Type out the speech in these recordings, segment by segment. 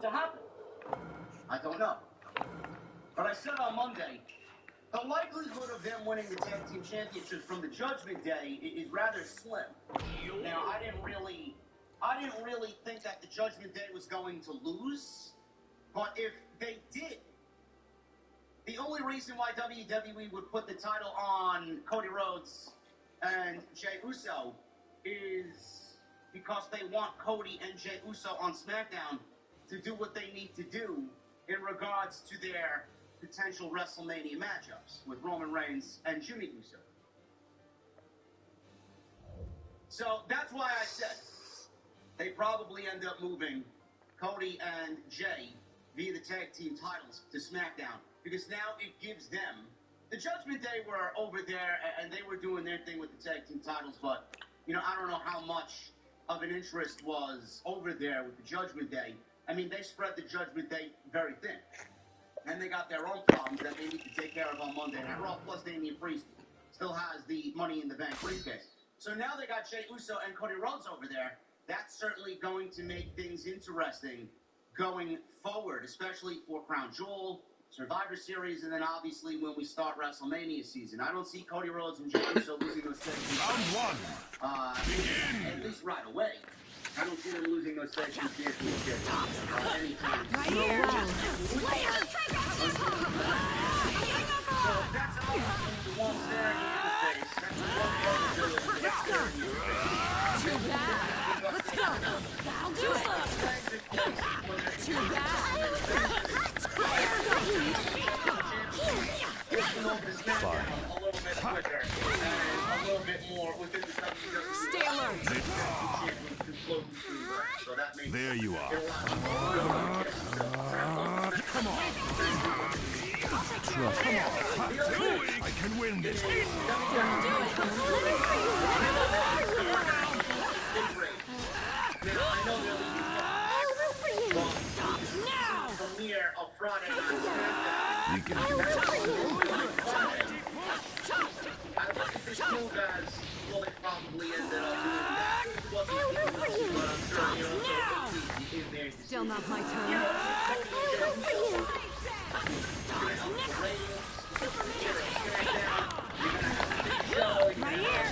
to happen? I don't know. But I said on Monday, the likelihood of them winning the tag team championship from the Judgment Day is rather slim. Now, I didn't really think that the Judgment Day was going to lose, but if they did, the only reason why WWE would put the title on Cody Rhodes and Jey Uso is because they want Cody and Jey Uso on SmackDown to do what they need to do in regards to their potential WrestleMania matchups with Roman Reigns and Jimmy Uso. So that's why I said they probably end up moving Cody and Jey via the tag team titles to SmackDown, because now it gives them... The Judgment Day were over there and they were doing their thing with the tag team titles, but, you know, I don't know how much of an interest was over there with the Judgment Day. I mean, they spread the Judgment Day very thin. And they got their own problems that they need to take care of on Monday Night Raw, plus Damian Priest still has the Money in the Bank briefcase. So now they got Jey Uso and Cody Rhodes over there. That's certainly going to make things interesting going forward, especially for Crown Jewel, Survivor Series, and then obviously when we start WrestleMania season. I don't see Cody Rhodes and Jey Uso losing those things. Round one. Begin. At least right away. I don't see them losing those tag team championships anytime. Right here. So that's all the one staring you in the face. That's the one Let's go. Too bad. Let's go. I'll do it. Too bad. Fine. A little bit quicker and a little bit more within the WWE. Stay alert. So that makes There you are. Come on. I can win this. Premiere of Friday Night We can I look at these two guys, well, they probably ended up doing Still not my turn. Right here.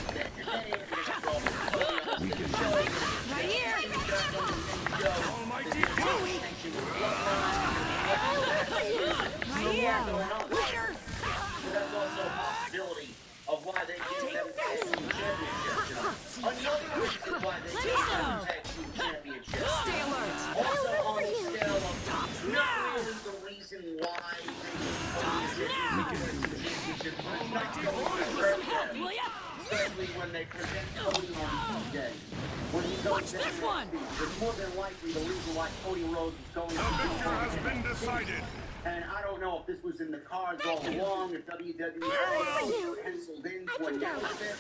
Right here. almighty Right here. Later. That's also a possibility of why they gave them tag team championships. Another reason why they gave them tag team championships. Stay alert. Also on the scale of not really the reason why they championships, but it's not going to hurt them. Especially when they present Cody on Tuesday. When he goes Watch this one. it's more than likely the reason why Cody Rhodes is going to The victor has been decided. And I don't know if this was in the cards all along, if WWE penciled in to announce this,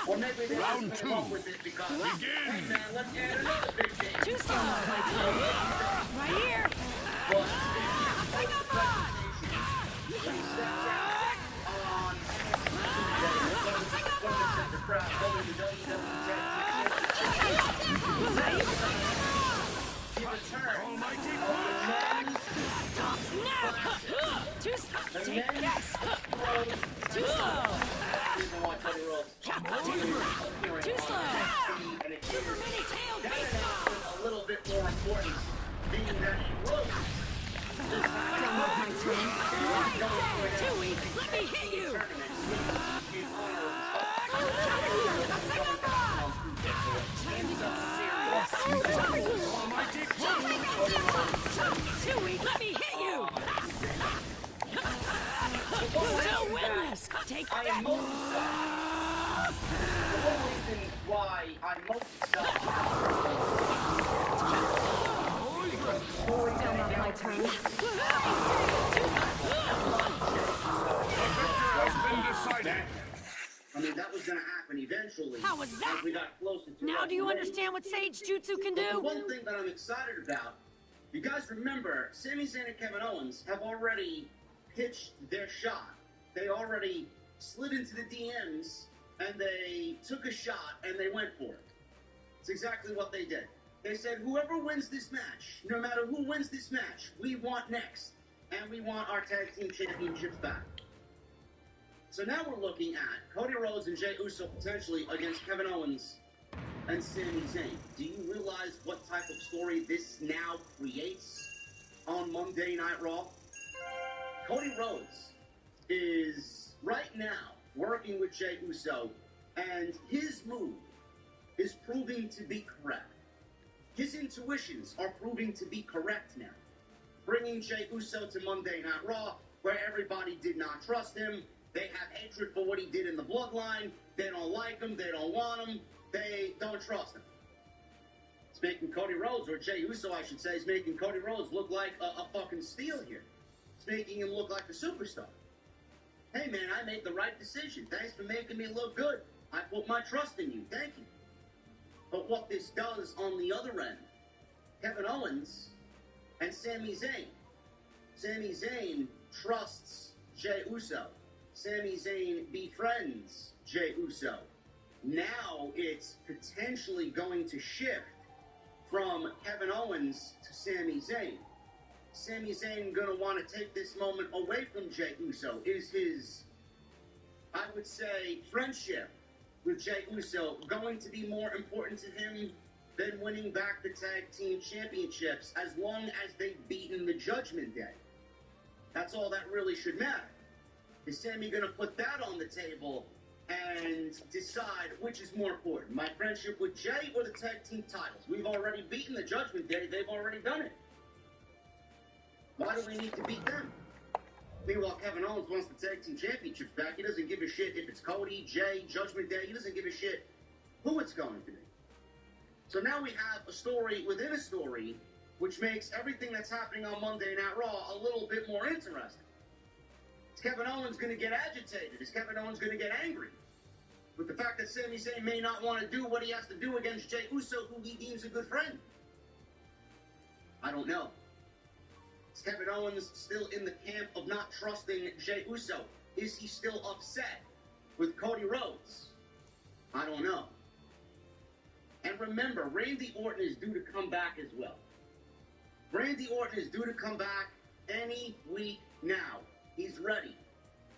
or maybe they Round just two. came up with it because, Begin. hey man, let's add another big game. Too slow. Right here. But Take a bot. when he steps out on Tuesday, the crowd holding the WWE Tag Team Championship, he returned Almighty of the men's Now. Too slow. Take this. Too slow. reason why Cody Rhodes Too slow. and it Super is mini tail that baseball. announcement a little bit more important, being that he wrote Still not my turn. Too weak. Let me hit you. in honor Time to get serious. almighty Too weak. Let me hit you. Still winless. Take I am that. most shocked. The one reason why I'm most shocked because the story Still that not my turn. has been decided. I mean, that was going to happen eventually. How was that? As we got closer to Now do you WrestleMania. understand what Sage Jutsu can But the do? one thing that I'm excited about, you guys remember, Sami Zayn and Kevin Owens have already pitched their shot. They already slid into the DMs and they took a shot and they went for it. It's exactly what they did. They said, whoever wins this match, no matter who wins this match, we want next. And we want our tag team championships back. So now we're looking at Cody Rhodes and Jey Uso potentially against Kevin Owens and Sami Zayn. Do you realize what type of story this now creates on Monday Night Raw? Cody Rhodes is right now working with Jey Uso, and his move is proving to be correct. His intuitions are proving to be correct now. Bringing Jey Uso to Monday Night Raw, where everybody did not trust him. They have hatred for what he did in the bloodline. They don't like him. They don't want him. They don't trust him. It's making Cody Rhodes, or Jey Uso, I should say, is making Cody Rhodes look like a fucking steal here. It's making him look like a superstar. Hey, man, I made the right decision. Thanks for making me look good. I put my trust in you. Thank you. But what this does on the other end, Kevin Owens and Sami Zayn. Sami Zayn trusts Jey Uso. Sami Zayn befriends Jey Uso. Now it's potentially going to shift from Kevin Owens to Sami Zayn. Sami Zayn going to want to take this moment away from Jey Uso. Is his, I would say, friendship with Jey Uso going to be more important to him than winning back the tag team championships as long as they've beaten the Judgment Day? That's all that really should matter. Is Sami going to put that on the table and decide which is more important, my friendship with Jey or the tag team titles? We've already beaten the Judgment Day. They've already done it. Why do we need to beat them? Meanwhile, Kevin Owens wants the tag team championships back. He doesn't give a shit if it's Cody, Jey, Judgment Day. He doesn't give a shit who it's going to be. So now we have a story within a story, which makes everything that's happening on Monday Night Raw a little bit more interesting. Is Kevin Owens going to get agitated? Is Kevin Owens going to get angry with the fact that Sami Zayn may not want to do what he has to do against Jey Uso, who he deems a good friend? I don't know. Is Kevin Owens still in the camp of not trusting Jey Uso? Is he still upset with Cody Rhodes? I don't know. And remember, Randy Orton is due to come back as well. Randy Orton is due to come back any week now. He's ready.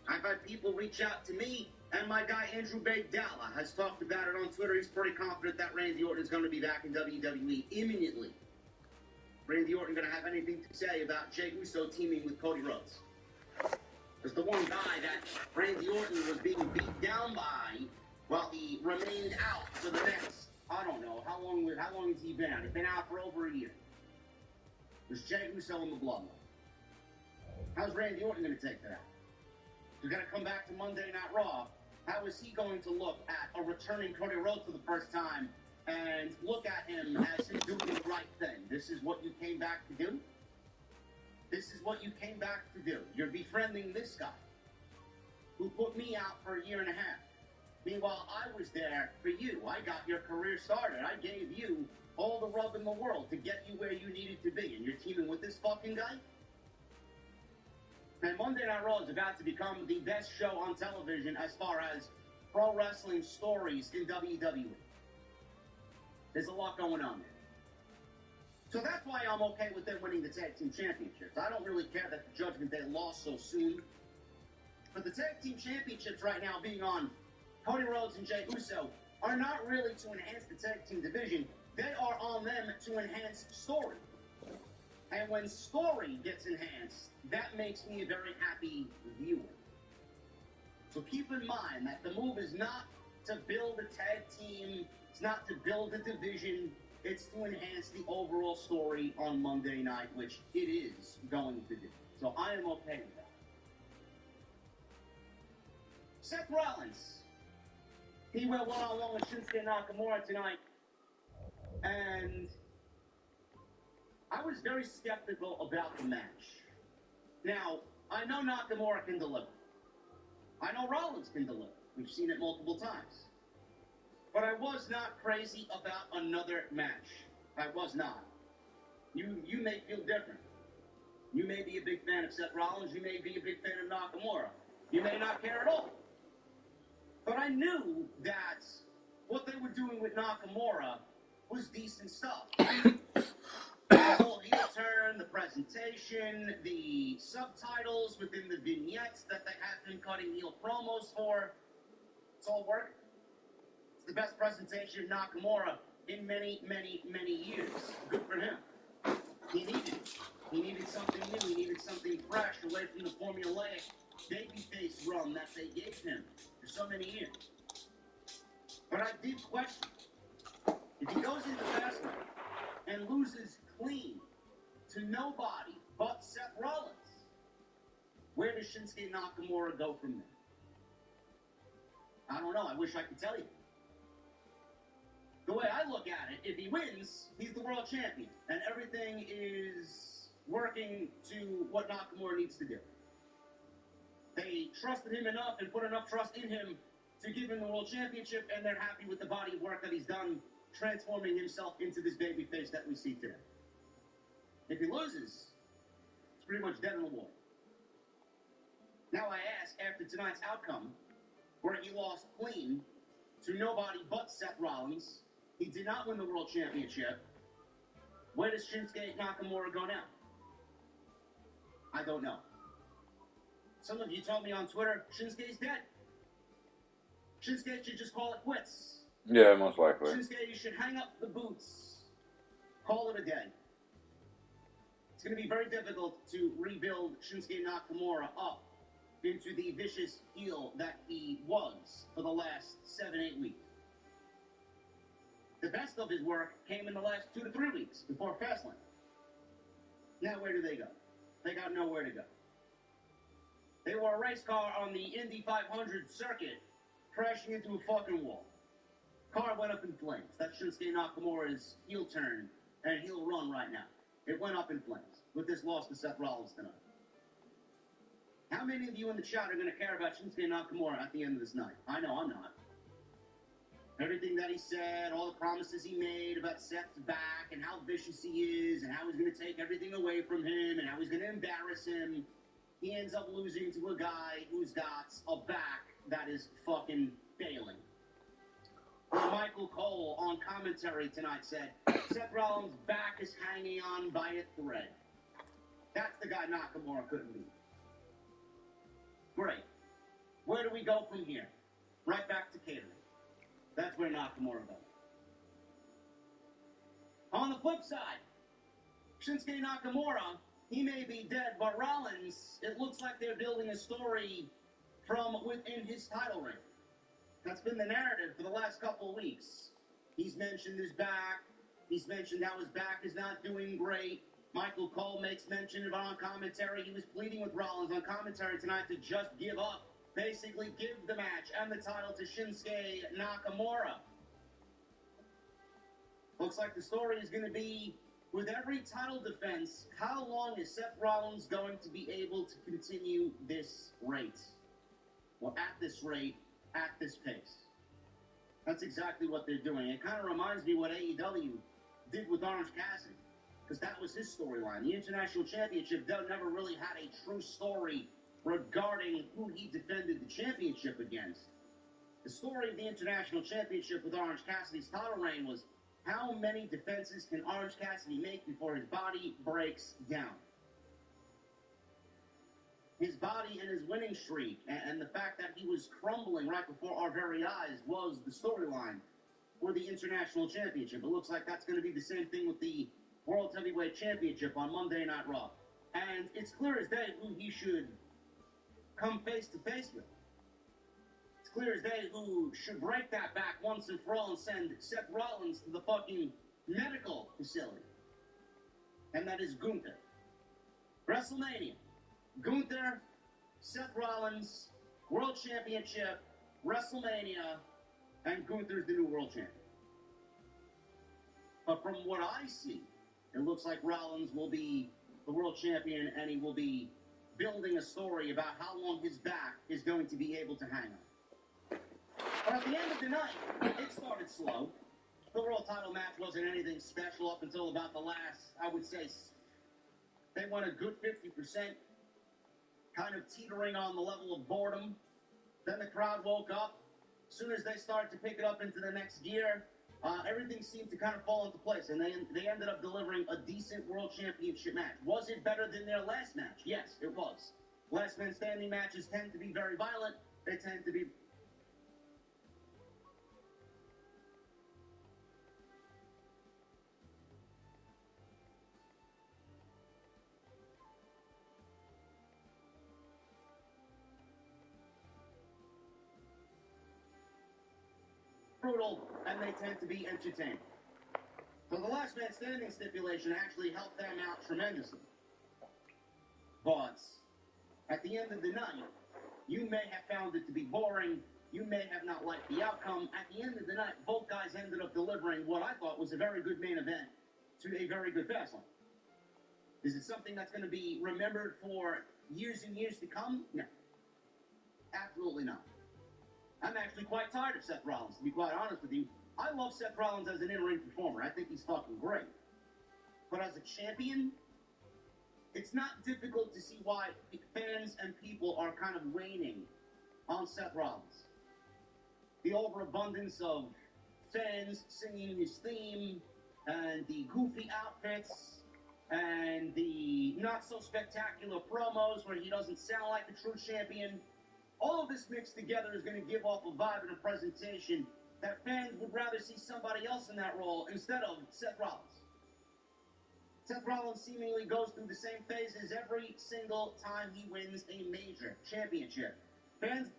I've had people reach out to me, and my guy Andrew Bagdala has talked about it on Twitter. He's pretty confident that Randy Orton is going to be back in WWE imminently. Randy Orton going to have anything to say about Jey Uso teaming with Cody Rhodes? There's the one guy that Randy Orton was being beat down by while he remained out for the next, I don't know, how long has he been out? He's been out for over a year. There's Jey Uso in the bloodline. How's Randy Orton going to take that? He's got to come back to Monday Night Raw. How is he going to look at a returning Cody Rhodes for the first time and look at him as him doing the right thing? This is what you came back to do? This is what you came back to do. You're befriending this guy who put me out for a year and a half. Meanwhile, I was there for you. I got your career started. I gave you all the rub in the world to get you where you needed to be. And you're teaming with this fucking guy? And Monday Night Raw is about to become the best show on television as far as pro wrestling stories in WWE. There's a lot going on there. So that's why I'm okay with them winning the tag team championships. I don't really care that the Judgment Day lost so soon. But the tag team championships right now being on Cody Rhodes and Jey Uso are not really to enhance the tag team division. They are on them to enhance story. And when story gets enhanced, that makes me a very happy viewer. So keep in mind that the move is not to build a tag team, it's not to build a division, it's to enhance the overall story on Monday night, which it is going to do. So I am okay with that. Seth Rollins, he went one-on-one with Shinsuke Nakamura tonight, and I was very skeptical about the match. Now, I know Nakamura can deliver. I know Rollins can deliver. We've seen it multiple times. But I was not crazy about another match. I was not. You may feel different. You may be a big fan of Seth Rollins. You may be a big fan of Nakamura. You may not care at all. But I knew that what they were doing with Nakamura was decent stuff. The whole heel turn, the presentation, the subtitles within the vignettes that they have been cutting heel promos for. It's all work. It's the best presentation of Nakamura in many, many, many years. Good for him. He needed it. He needed something new. He needed something fresh away from the formulaic babyface run that they gave him for so many years. But I did question, if he goes into Fastlane and loses clean to nobody but Seth Rollins, where does Shinsuke Nakamura go from there? I don't know. I wish I could tell you. The way I look at it, if he wins, he's the world champion, and everything is working to what Nakamura needs to do. They trusted him enough and put enough trust in him to give him the world championship, and they're happy with the body of work that he's done, transforming himself into this babyface that we see today. If he loses, it's pretty much dead in the water. Now I ask, after tonight's outcome, where he lost clean to nobody but Seth Rollins, he did not win the world championship, where does Shinsuke Nakamura go now? I don't know. Some of you told me on Twitter, Shinsuke's dead. Shinsuke should just call it quits. Yeah, most likely. Shinsuke, you should hang up the boots. Call it a day. It's going to be very difficult to rebuild Shinsuke Nakamura up into the vicious heel that he was for the last 7-8 weeks. The best of his work came in the last 2 to 3 weeks before Fastlane. Now where do they go? They got nowhere to go. They were a race car on the Indy 500 circuit, crashing into a fucking wall. Car went up in flames. That's Shinsuke Nakamura's heel turn and heel run right now. It went up in flames with this loss to Seth Rollins tonight. How many of you in the chat are going to care about Shinsuke Nakamura at the end of this night? I know I'm not. Everything that he said, all the promises he made about Seth's back and how vicious he is and how he's going to take everything away from him and how he's going to embarrass him. He ends up losing to a guy who's got a back that is fucking failing. Michael Cole on commentary tonight said, Seth Rollins' back is hanging on by a thread. That's the guy Nakamura couldn't beat. Great. Where do we go from here? Right back to catering. That's where Nakamura goes. On the flip side, Shinsuke Nakamura, he may be dead, but Rollins, it looks like they're building a story from within his title reign. That's been the narrative for the last couple of weeks. He's mentioned his back. He's mentioned how his back is not doing great. Michael Cole makes mention of it on commentary. He was pleading with Rollins on commentary tonight to just give up. Basically give the match and the title to Shinsuke Nakamura. Looks like the story is going to be, with every title defense, how long is Seth Rollins going to be able to continue this rate? Well, at this rate, at this pace. That's exactly what they're doing. It kind of reminds me what AEW did with Orange Cassidy, because that was his storyline. The International Championship never really had a true story regarding who he defended the championship against. The story of the International Championship with Orange Cassidy's title reign was, how many defenses can Orange Cassidy make before his body breaks down? His body and his winning streak and the fact that he was crumbling right before our very eyes was the storyline for the International Championship. It looks like that's going to be the same thing with the World Heavyweight Championship on Monday Night Raw. And it's clear as day who he should come face to face with. It's clear as day who should break that back once and for all and send Seth Rollins to the fucking medical facility. And that is Gunther. WrestleMania. Gunther, Seth Rollins, World Championship, WrestleMania, and Gunther's the new World Champion. But from what I see, it looks like Rollins will be the World Champion, and he will be building a story about how long his back is going to be able to hang on. But at the end of the night, it started slow. The world title match wasn't anything special up until about the last, I would say, they went a good 50%, kind of teetering on the level of boredom. Then the crowd woke up. As soon as they started to pick it up into the next gear, everything seemed to kind of fall into place, and they ended up delivering a decent World Championship match. Was it better than their last match? Yes, it was. Last man standing matches tend to be very violent. They tend to be brutal, and they tend to be entertaining. So the last man standing stipulation actually helped them out tremendously. But at the end of the night, you may have found it to be boring. You may have not liked the outcome. At the end of the night, both guys ended up delivering what I thought was a very good main event to a very good Fastlane. Is it something that's going to be remembered for years and years to come? No. Absolutely not. I'm actually quite tired of Seth Rollins, to be quite honest with you. I love Seth Rollins as an in-ring performer. I think he's fucking great. But as a champion, it's not difficult to see why fans and people are kind of waning on Seth Rollins. The overabundance of fans singing his theme, and the goofy outfits, and the not-so-spectacular promos where he doesn't sound like a true champion. All of this mixed together is going to give off a vibe and a presentation that fans would rather see somebody else in that role instead of Seth Rollins. Seth Rollins seemingly goes through the same phases every single time he wins a major championship. Fans...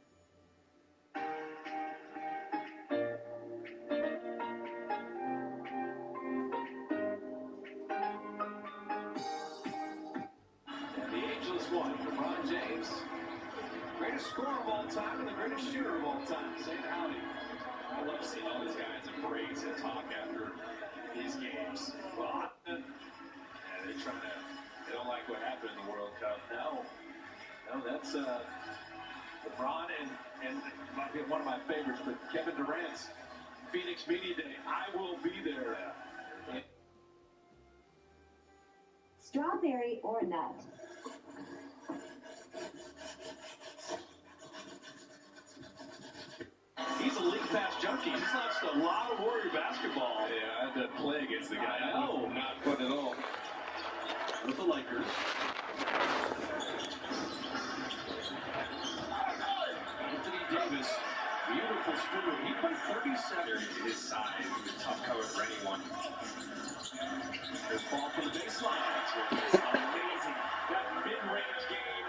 And the ageless one, LeBron James. Greatest scorer of all time and the greatest shooter of all time. Saying howdy. I love seeing all these guys embrace and talk after these games. Well, they're trying to, they don't like what happened in the World Cup. No, that's LeBron and one of my favorites, but Kevin Durant's Phoenix Media Day. I will be there. Yeah. Strawberry or nut? He's a league pass junkie. He's watched a lot of Warrior basketball. Yeah, I had to play against the guy. I know. Not fun at all. With the Lakers. Anthony Davis. Beautiful spoon. He played 37. His size. He's a tough cover for anyone. There's ball from the baseline. Amazing. That mid-range game.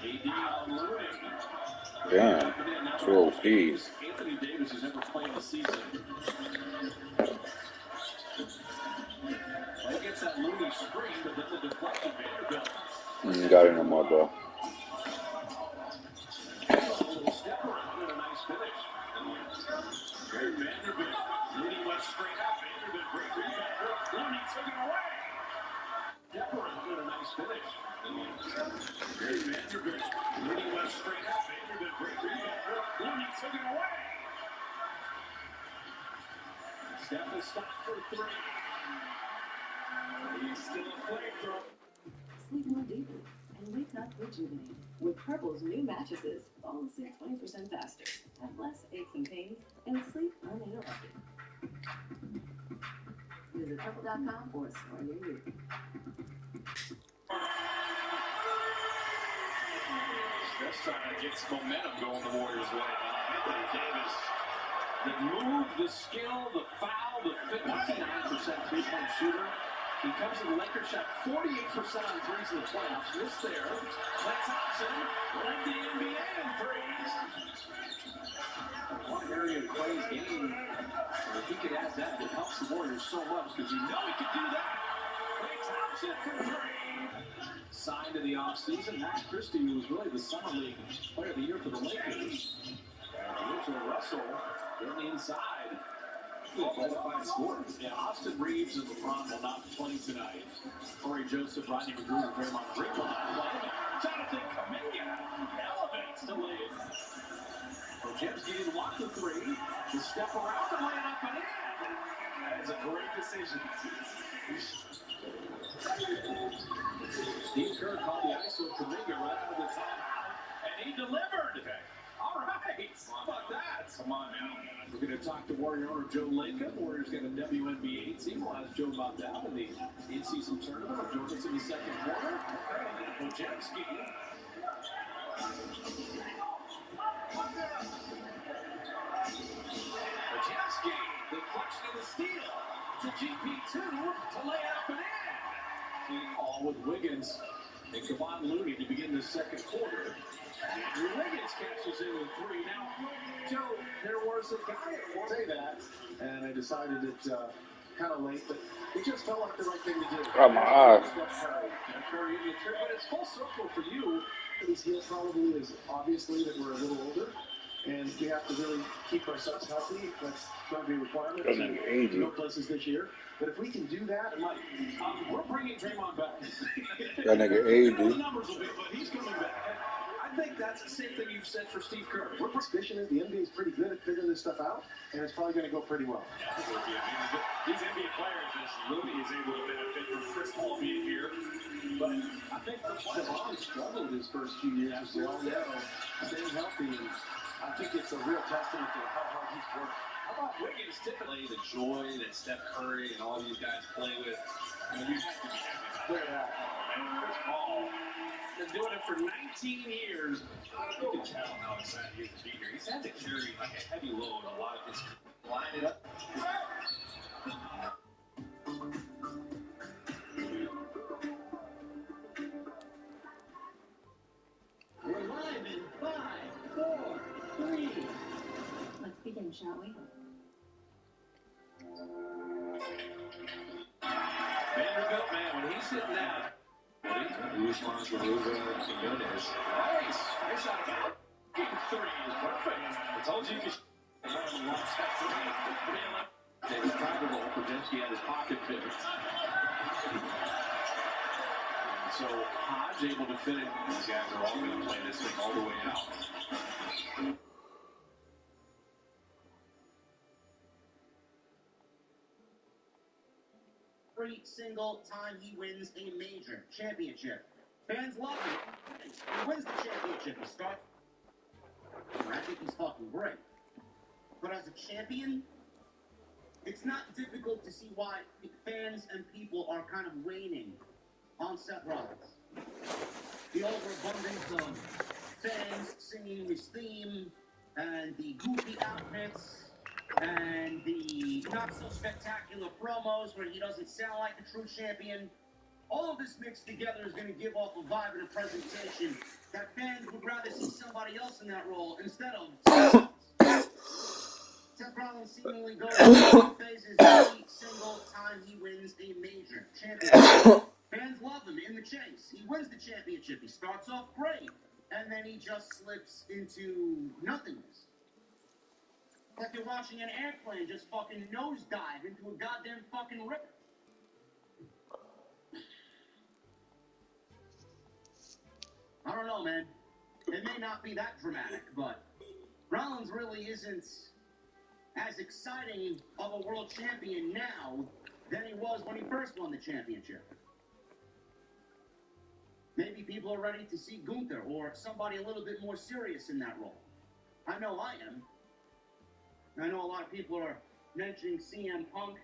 AD on Looney. Damn, 12 Ps. Anthony Davis has ever played the season. Well, he gets that Looney screen, but then the deflection Vanderbilt. Got it no more, bro. A little step around and a nice finish. There's Vanderbilt. Looney went straight up. Vanderbilt, great rebound. Looney took it away. Step around and a nice finish. There's Vanderbilt. Looney went straight up. Vanderbilt, great rebound. Looney took it away. Steph will stop for three. He's still a flamethrower. Sleep more deeply and wake up rejuvenated. With Purple's new mattresses, fall asleep 20% faster, have less aches and pains, and sleep uninterrupted. Visit Purple.com or a store near you. Steph's trying to get some momentum going the Warriors' way. Anthony Davis. The move, the skill, the foul, the 59% three-point shooter. He comes to the Lakers, shot 48% on threes in the playoffs. Missed there. Clay Thompson led the NBA in threes. One area of Clay's game, if he could add that, it helps the Warriors so much because you know he could do that. Clay Thompson for three. Signed in the offseason. Max Christie, who was really the Summer League Player of the Year for the Lakers. Mitchell Russell getting inside. Qualified scores. Yeah, Austin Reeves and LeBron will not play tonight. Corey Joseph, Rodney McGrew, and Draymond Green will not play. Jonathan Kuminga elevates to lead. Ojemski didn't want the three. To step around and lay it up and in. That is a great decision. Steve Kerr called the ISO Kuminga right out of the timeout, and he delivered. Okay. All right. How about that? Come on now. We're going to talk to Warrior owner Joe Lacob. Warriors got a WNBA team. We'll ask Joe about that in the in-season tournament. He'll join us in the second quarter. Wojewski. Wojewski, the collection of the steal to GP2 to lay it up and in. All with Wiggins and Kevon Looney to begin the second quarter. Andrew Wiggins catches in with three. Now, Joe, there was a guy that wanted to say that, and I decided it kind of late, but it just felt like the right thing to do. Oh, my eye. Steph Curry in the trip, but it's full circle for you. His heel probably is obviously that we're a little older, and we have to really keep ourselves healthy. That's going to be a requirement to go places this year. But if we can do that, we're bringing Draymond back. That nigga AD. The numbers will be, but he's coming back. I think that's the same thing you've said for Steve Kerr. We're suspicion is the NBA is pretty good at figuring this stuff out, and it's probably going to go pretty well. These NBA players, as Looney is able to benefit from Chris Paul being here. But I think Kevon struggled his first few years, as we all know, staying healthy. And I think it's a real testament to how hard he's worked. How about Wiggins? Typically, the joy that Steph Curry and all these guys play with, I mean, you have to be happy. Clear that. And Chris Paul been doing it for 19 years. You can tell how excited he is to be here. He's had to carry like a heavy load a lot of his line it up. We're live in 5, 4, 3. Let's begin, shall we? Vanderbilt, man, when he's sitting down, he responds with Luga Quinones. Nice. Nice out of bounds. Three is perfect. I told you could launch that three. It was probable Wojewski had his pocket picked. So Hodge able to finish. These guys are all going to play this thing all the way out. Every single time he wins a major championship. Fans love him. He wins the championship. He starts. I think he's fucking great. But as a champion, it's not difficult to see why fans and people are kind of waning on Seth Rollins. The overabundance of fans singing his theme, and the goofy outfits, and the not-so-spectacular promos where he doesn't sound like a true champion. All of this mixed together is going to give off a vibe and a presentation that fans would rather see somebody else in that role instead of Seth Rollins seemingly goes through phases every single time he wins a major championship. Fans love him in the chase. He wins the championship. He starts off great, and then he just slips into nothingness. Like you're watching an airplane just fucking nosedive into a goddamn fucking river. I don't know, man. It may not be that dramatic, but Rollins really isn't as exciting of a world champion now than he was when he first won the championship. Maybe people are ready to see Gunther or somebody a little bit more serious in that role. I know I am. I know a lot of people are mentioning CM Punk.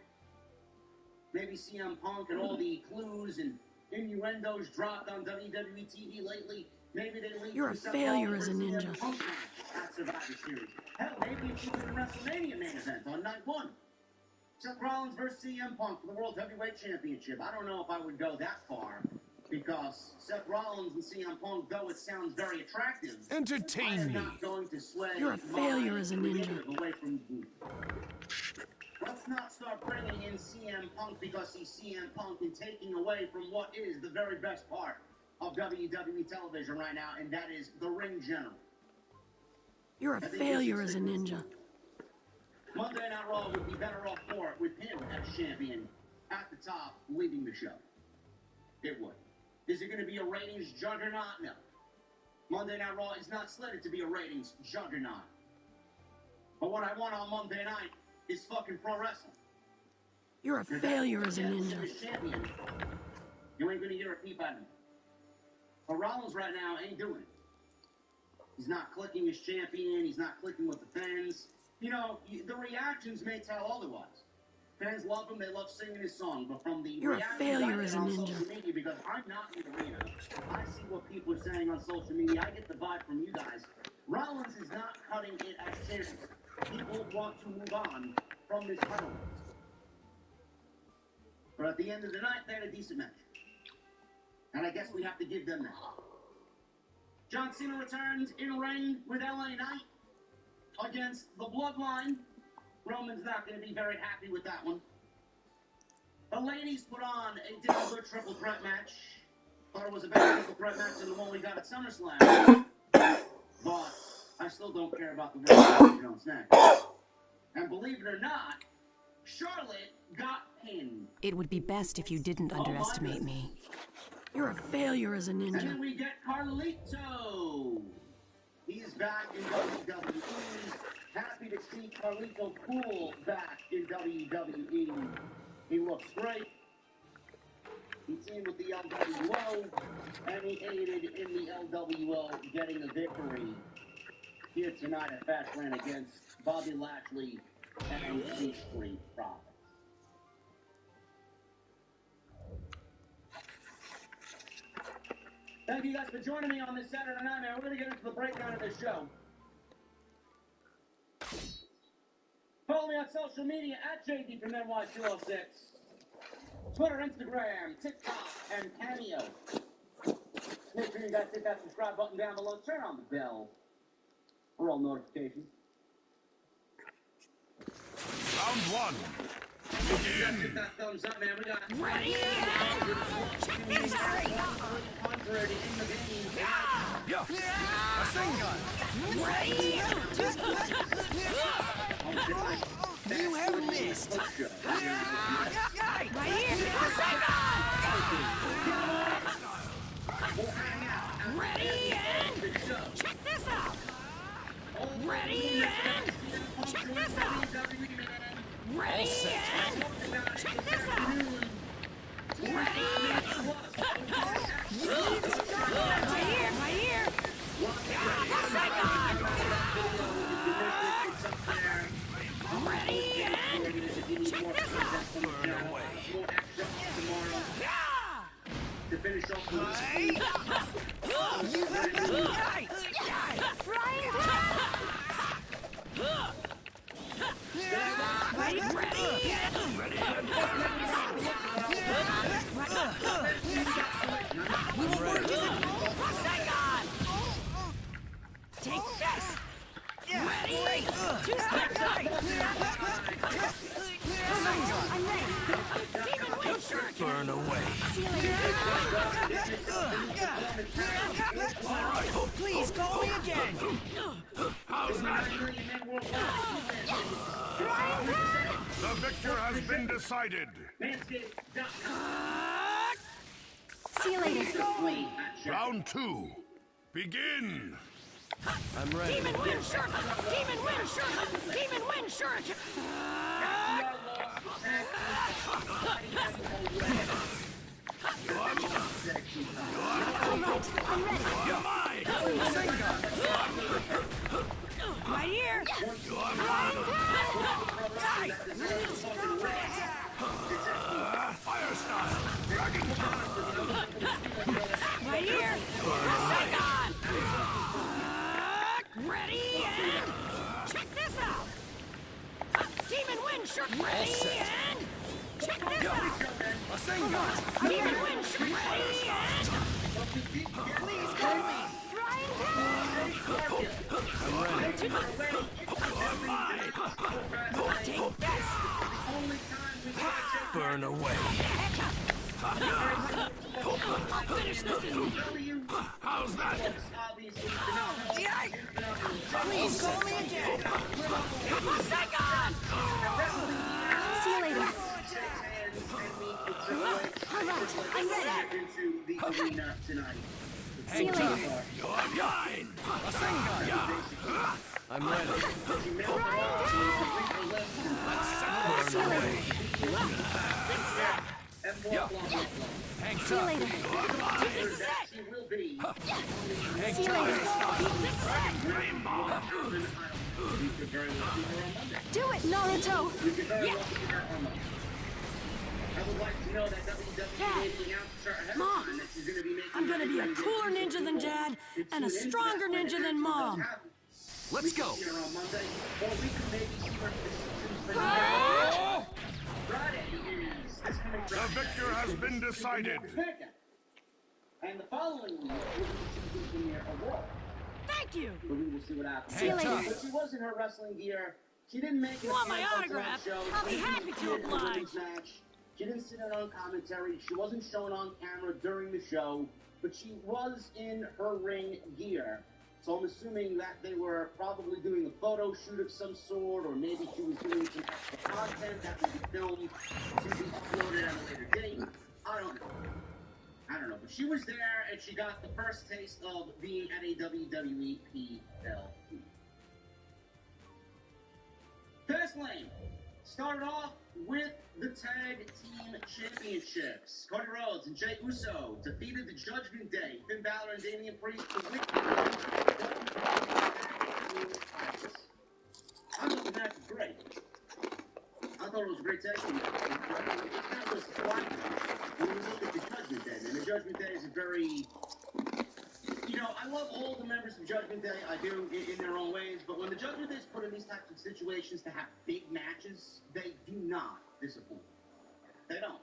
Maybe CM Punk and all the clues and innuendos dropped on WWE TV lately. Maybe they lead You're a failure as a ninja. At Survivor Series. Hell, maybe it's even the WrestleMania main event on night one. Seth Rollins versus CM Punk for the World Heavyweight Championship. I don't know if I would go that far, because Seth Rollins and CM Punk, though it sounds very attractive, Entertain me. not going to sway. You're a failure as a ninja. Away from the Let's not start bringing in CM Punk because he's CM Punk and taking away from what is the very best part of WWE television right now, and that is the ring general. You're a failure as a ninja. Monday Night Raw would be better off for it with him as champion at the top, leading the show. It would. Is it going to be a ratings juggernaut? No. Monday Night Raw is not slated to be a ratings juggernaut. But what I want on Monday night is fucking pro wrestling. You're a failure as a ninja. Champion, you ain't going to hear a peep out of me. But Rollins right now ain't doing it. He's not clicking as champion. He's not clicking with the fans. You know, the reactions may tell otherwise. Fans love him, they love singing his song, but from the You're a reactions failure I as get a on ninja. social media, because I'm not in the arena, I see what people are saying on social media, I get the vibe from you guys. Rollins is not cutting it as serious. People want to move on from this title. But at the end of the night, they had a decent match. And I guess we have to give them that. John Cena returns in ring with LA Knight against the Bloodline. Roman's not going to be very happy with that one. The ladies put on a damn good triple threat match. Thought it was a better triple threat match than the one we got at SummerSlam. But I still don't care about the Roman Jones next. And believe it or not, Charlotte got pinned. It would be best if you didn't underestimate me. You're a failure as a And ninja. then we get Carlito. He's back in WWE. Happy to see Carlito Cool back in WWE. He looks great. He teamed with the LWO, and he aided in the LWO getting a victory here tonight at Fastlane against Bobby Lashley and the Street Profits. Thank you guys for joining me on this Saturday night, man. We're going to get into the breakdown of this show. Follow me on social media at JD from NY206. Twitter, Instagram, TikTok, and Cameo. Make sure you guys hit that subscribe button down below. Turn on the bell for all notifications. Round one. Hit that thumbs up, man. We got Ready? Check this out! 100 in the game. Yeah. A single. Ready? You have missed. Right here! Ready and check this out! Ready and check this out! Ready and check this out! Ready and right here, right here! Yes, I got it! Ready and check this out! To finish off the Take this! Ready? Two-step right! I'm ready! Demon Wind Shirt! Burn away. Please call me again! How's that? The victor has been decided. See you later. Round two. Begin. I'm ready. Demon Wind Shirt! Demon Wind Shirt! Demon Wind Shirt! I'm ready. You're mine. Right here! Fire style. Dragon Right here! Saigon! Ready and check this out! Demon Wind Shirt! Ready and check this out! Demon Wind Shirt! Ready and please call me! Frying pan! Take this! burn away. I'll finish this in... How's that? Please call me again! Saigon! See you later. Alright, I'm ready. See you later. You're mine. I'm ready. See you later. And blah, blah, blah, blah. See you later. This is That it. she will be. See you later. This is it. You could very well see her on Monday. Do it, Naruto. You could very well see her on Monday. I would like to know that WWE may be announced to her ahead of Mom, time that she's going to be making. I'm gonna be a cooler ninja than Dad and a stronger ninja than Mom. Let's go. See her on Monday, or we could maybe see her for the season's finale. Friday is this coming The Friday. victor has been decided. And the following week, we'll be the season premiere of Raw. Thank you. But we will see what happens. See you later. But she was in her wrestling gear. She didn't make it. You want my on autograph? tonight's show. I'll be She didn't happy to appear in the oblige. women's match. She didn't sit in on commentary. She wasn't shown on camera during the show. But she was in her ring gear. So I'm assuming that they were probably doing a photo shoot of some sort, or maybe she was doing some extra content that would be filmed to be uploaded at a later date. I don't know. But she was there, and she got the first taste of being at a WWE PLE. Fastlane started off with the Tag Team Championships. Cody Rhodes and Jey Uso defeated the Judgment Day. Finn Balor and Damian Priest to win. I thought the match was great. I thought it was a great tag team match. It's kind of a surprise when you look at the Judgment Day. And the Judgment Day is a very... You know, I love all the members of Judgment Day. I do, in their own ways. But when the Judgment Day is put in these types of situations to have big matches, they do not disappoint. They don't.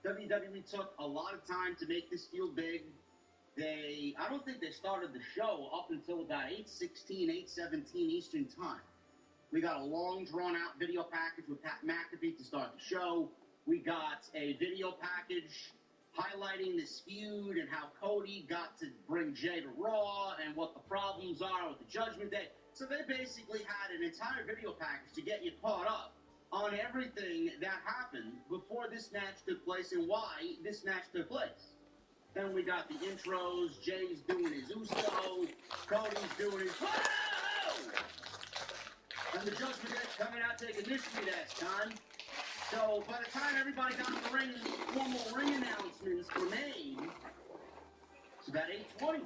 WWE took a lot of time to make this feel big. I don't think they started the show up until about 8:16, 8:17 Eastern Time. We got a long, drawn-out video package with Pat McAfee to start the show. We got a video package highlighting this feud and how Cody got to bring Jey to Raw and what the problems are with the Judgment Day. So they basically had an entire video package to get you caught up on everything that happened before this match took place and why this match took place. Then we got the intros, Jay's doing his Uso, Cody's doing his whoa! And the Judgment Day coming out taking this sweet-ass time. So by the time everybody got in the ring and the formal ring announcements were made, it's about 8:20.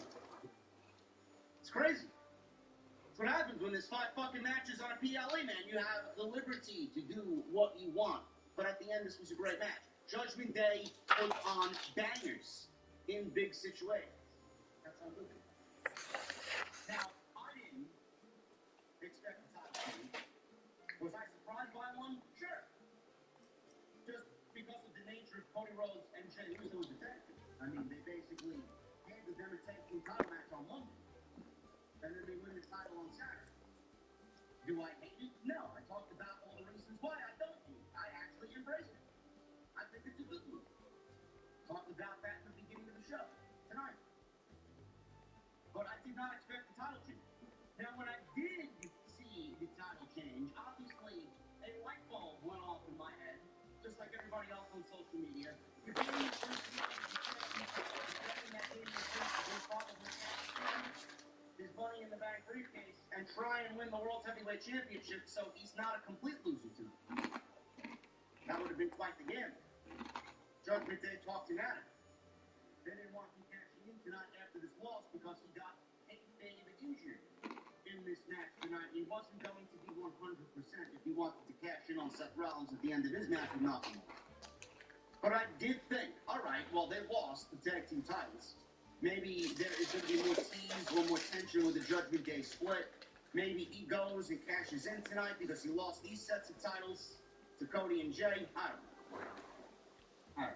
It's crazy. That's what happens when there's 5 fucking matches on a PLE, man. You have the liberty to do what you want. But at the end, this was a great match. Judgment Day put on bangers in big situations. That's how good it is. Now, I didn't expect the title change. Was I surprised by one? Sure. Just because of the nature of Cody Rhodes and Jey Uso as a tag team. I mean, they basically handed them a tag team title match on Monday. And then they win the title on Saturday. Do I hate it? No. I talked about all the reasons why I don't hate it. I actually embrace it. I think it's a good move. Talked about that in the beginning of the show tonight. But I did not expect the title change. Now, when I did see the title change, obviously a light bulb went off in my head, just like everybody else on social media. You're getting the first his Money in the Bank briefcase and try and win the World Heavyweight Championship so he's not a complete loser to me. That would have been quite the game. Judgment Day talked him at it. They didn't want him cashing in tonight after this loss because he got kayfabe injured in this match tonight. He wasn't going to be 100% if he wanted to cash in on Seth Rollins at the end of his match with nothing. But I did think, all right, well, they lost the tag team titles. Maybe there is going to be more tease or more tension with the Judgment Day split. Maybe he goes and cashes in tonight because he lost these sets of titles to Cody and Jey. I don't know.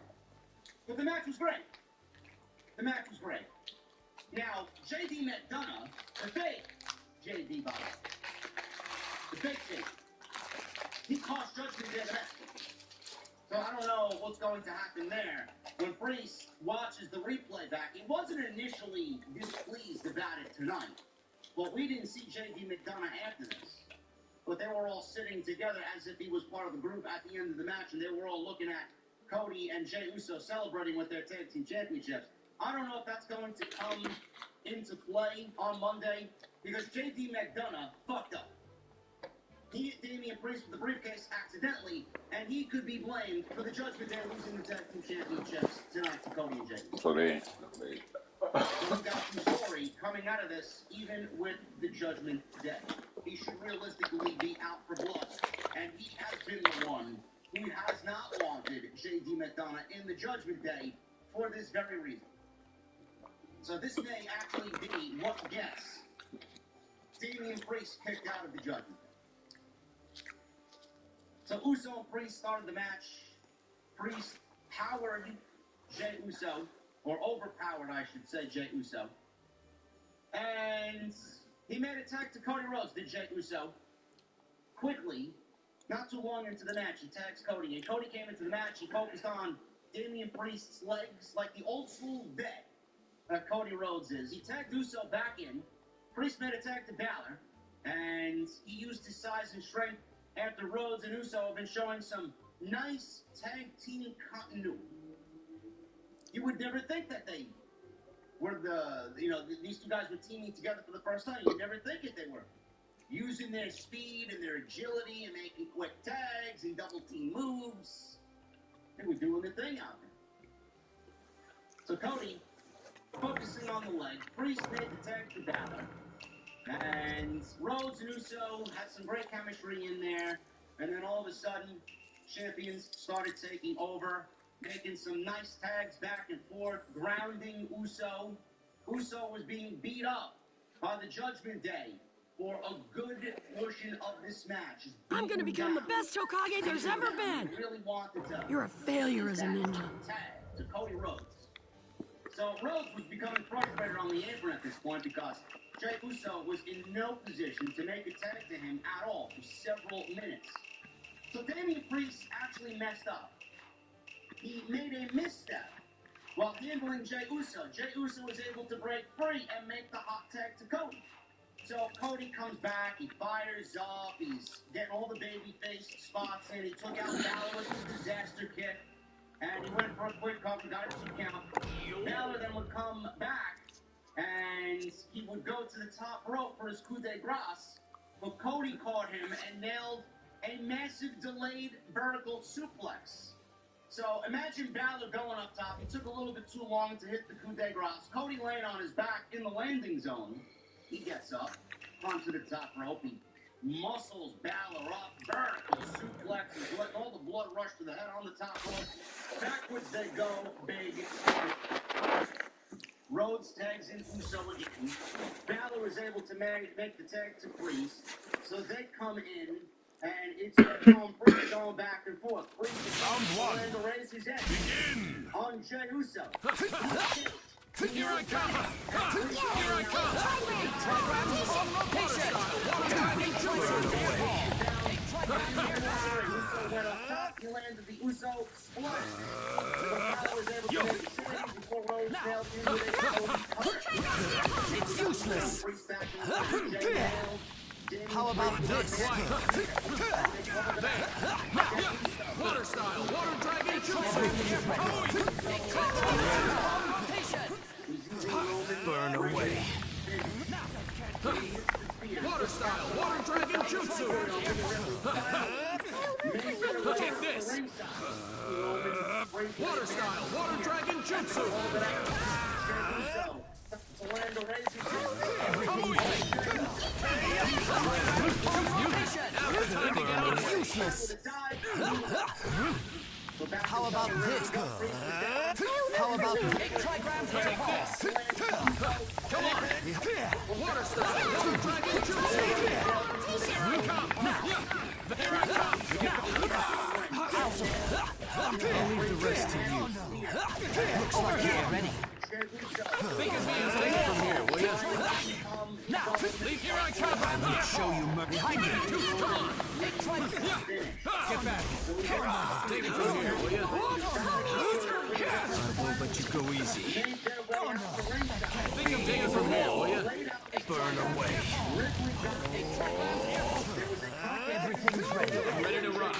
But the match was great. The match was great. Now, J.D. McDonough, the fake J.D. Bob, the fake J.D., he cost Judgment Day the match. So I don't know what's going to happen there. When Priest watches the replay back, he wasn't initially displeased about it tonight. But we didn't see J.D. McDonough after this. But they were all sitting together as if he was part of the group at the end of the match, and they were all looking at Cody and Jey Uso celebrating with their tag team championships. I don't know if that's going to come into play on Monday, because J.D. McDonough fucked up. He hit Damian Priest with the briefcase accidentally, and he could be blamed for the Judgment Day losing the tag team championships tonight to Cody and Jey. So they. So we got some story coming out of this, even with the Judgment Day. He should realistically be out for blood, and he has been the one who has not wanted J.D. McDonough in the Judgment Day for this very reason. So this may actually be what gets Damian Priest kicked out of the Judgment Day. So Uso and Priest started the match. Priest powered Jey Uso, or overpowered, I should say, Jey Uso. And he made a tag to Cody Rhodes, did Jey Uso. Quickly, not too long into the match, he tags Cody. And Cody came into the match, he focused on Damian Priest's legs, like the old school vet that Cody Rhodes is. He tagged Uso back in. Priest made a tag to Balor. And he used his size and strength after Rhodes and Uso have been showing some nice tag team continuity. You would never think that they were these two guys were teaming together for the first time. You'd never think it. They were using their speed and their agility and making quick tags and double team moves. They were doing the thing out there. So Cody, focusing on the leg, Priest made the tag to Balor. And Rhodes and Uso had some great chemistry in there. And then all of a sudden, champions started taking over, making some nice tags back and forth, grounding Uso. Uso was being beat up by the Judgment Day for a good portion of this match. I'm gonna become the best Hokage there's ever been. Really wanted to You're a failure as a ninja. Tag to Cody Rhodes. So Rhodes was becoming frustrated on the apron at this point because Jey Uso was in no position to make a tag to him at all for several minutes. So Damian Priest actually messed up. He made a misstep while handling Jey Uso. Jey Uso was able to break free and make the hot tag to Cody. So Cody comes back, he fires up, he's getting all the babyface spots in. He took out Balor with his disaster kick, and he went for a quick cover, got a 2 count. Balor then would come back, and he would go to the top rope for his coup de grace, but Cody caught him and nailed a massive delayed vertical suplex. So imagine Balor going up top. He took a little bit too long to hit the coup de grace. Cody laying on his back in the landing zone. He gets up onto the top rope. He muscles Balor up. Vertical suplex. Letting all the blood rush to the head on the top rope. Backwards they go. Big. Rhodes tags in Uso again. Balor is able to make the tag to Priest. So they come in. And it's Priest going back and forth. Priest is trying to raise his head. Begin! On Jey Uso. Here I come! Here I come! He landed the Uso splash. Balor was able to make a save before Rhodes nailed him with a It's useless. Priest back in the Jey nailed. How about this? Water style, water dragon jutsu! Burn away. Water style, water dragon jutsu! Take this! Water style, water dragon jutsu! It's useless. How about this? How about Take this! Come on! Water style, water dragon jutsu! Here I come! Here I come! I'll leave the rest to you. Looks like you're ready. Think of me as a from here, will you? Now, Leave here I come! I'll show you Behind me! Come on! Get back! Take it from here, will you? I won't let you go easy. Think of taking it from here, will you? Burn away. Everything's ready. I'm ready to rock.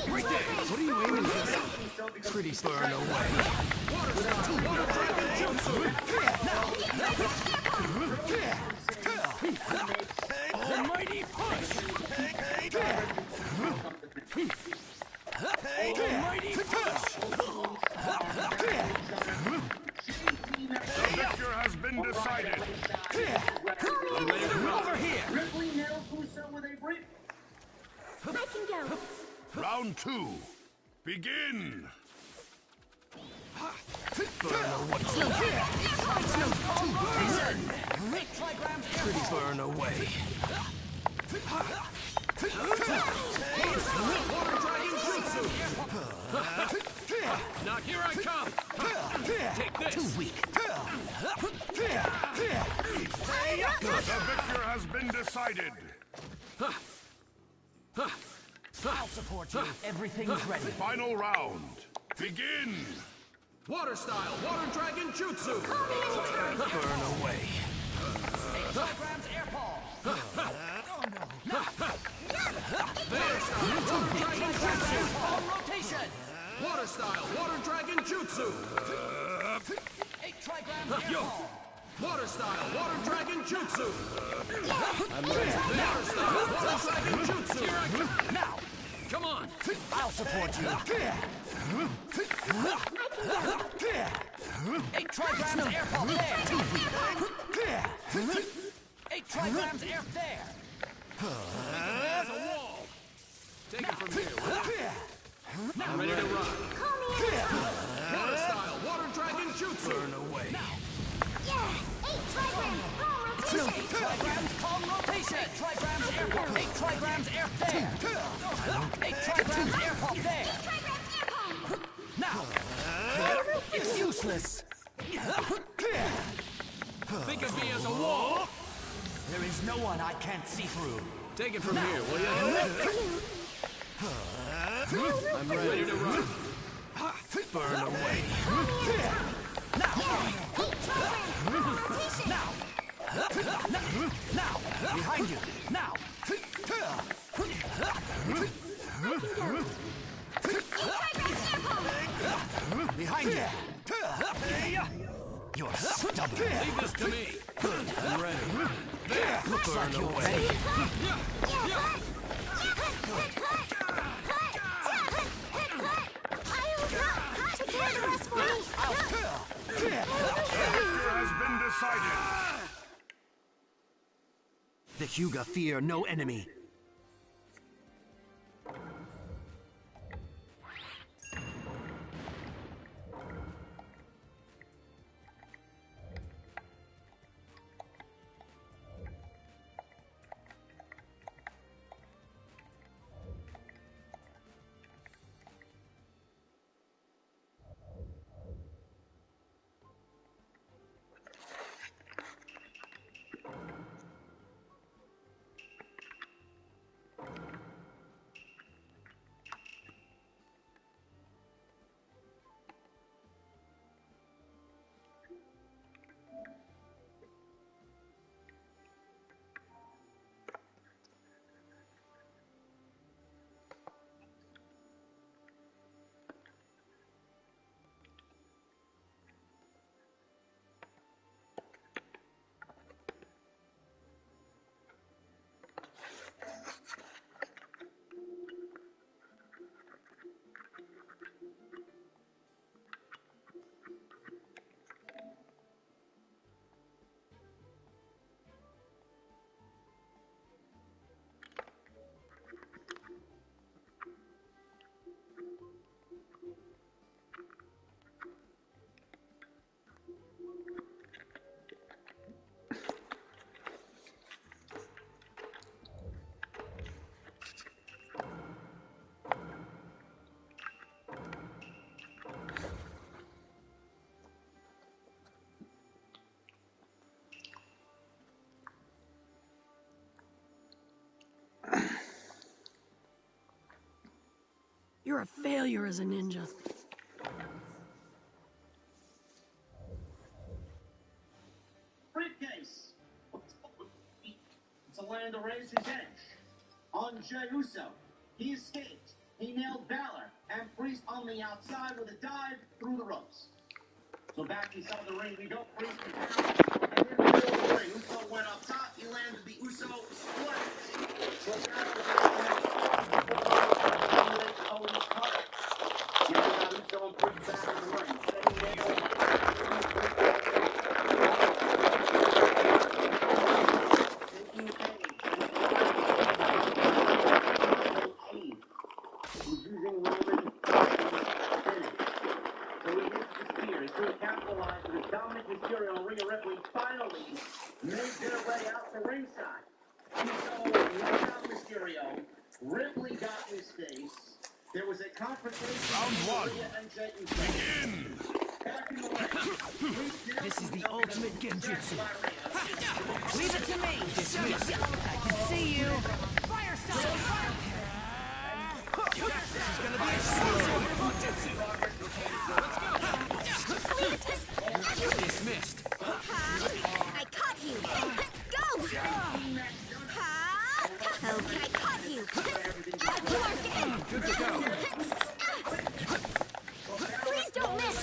Right there. What are you aiming for? Pretty burn away. Water style, water dragon jutsu! The mighty push. Round 2. Begin. Burn away. Now here I come. Take this. Too weak. The victor has been decided. I'll support you. Everything's ready. Final round. Begin. Water style, water dragon jutsu. Burn away. 8 kilograms air ball. There style, water dragon jutsu. On rotation. Water style, water dragon jutsu. 8 kilograms air ball. Water style, water dragon jutsu. I'm ready. Water style, water dragon jutsu. Here I come. Now. Come on. I'll support you. 8 kilograms air ball there. 8 kilograms air there. There's a wall. Take it from here. I'm ready to run. Water style, water dragon jutsu. Burn away. 8 kilograms palm rotation. 8 kilograms air ball. 8 kilograms air there. 8 kilograms air ball there. Now. It's useless. Think of me as a wall. There is no one I can't see through. Take it from here, will you? I'm ready to run. Burn away. Now. Behind you. Now. Behind you. You're stubborn. Leave this to me. I'm ready. There. Looks like you're ready. The victor has been decided. The Hyuga fear no enemy. You're a failure as a ninja. Briefcase. It's a land of razor's edge. On Jey Uso, he escaped. He nailed Balor and Priest on the outside with a dive through the ropes. So back inside the ring we go. Priest is down. And in the middle of the ring, Uso went up top. He landed the Uso splash. So that to capitalize because Dominic Mysterio and Rhea Ripley finally made their way out to ringside. So, what about Mysterio? Ripley got in his face. There was a confrontation Round between one. Rhea and Jey Uso. Begin. Back in the ring. This is the ultimate genjutsu. Leave it to me. Dismiss. I can see you. Fire style. Fire. This is gonna be explosive. Let's go. Dismissed. I caught you. Go. Okay, I caught you. You aren't getting. Good to go. Please don't miss.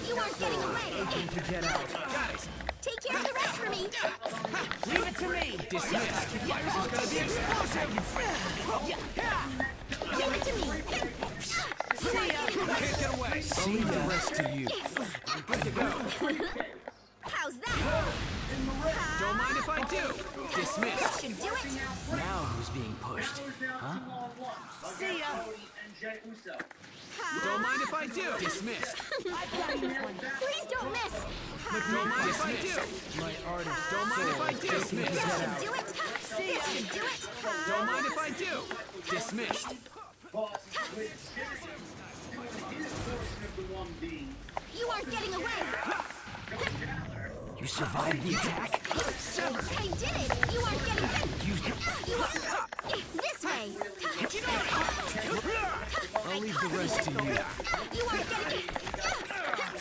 You aren't getting away. To get out. Got it. Take care of the rest for me. Leave it to me. Dismissed. This is gonna be explosive. Give it to me. See ya. Can't get away. I'll leave the rest to you. I'm good to go. How's that? Don't mind if I do. Dismissed. Should do it. Now who's being pushed? Huh? See ya. Don't mind if I do. Dismissed. Please don't miss. Don't mind if I do. My artist. Don't mind if I do. Dismissed. This should do it. See ya. This should do it. Don't mind if I do. Dismissed. You aren't getting away. You survived the attack? I did it. You aren't getting hit. You are. This way. I'll leave the rest to you. You aren't getting hit.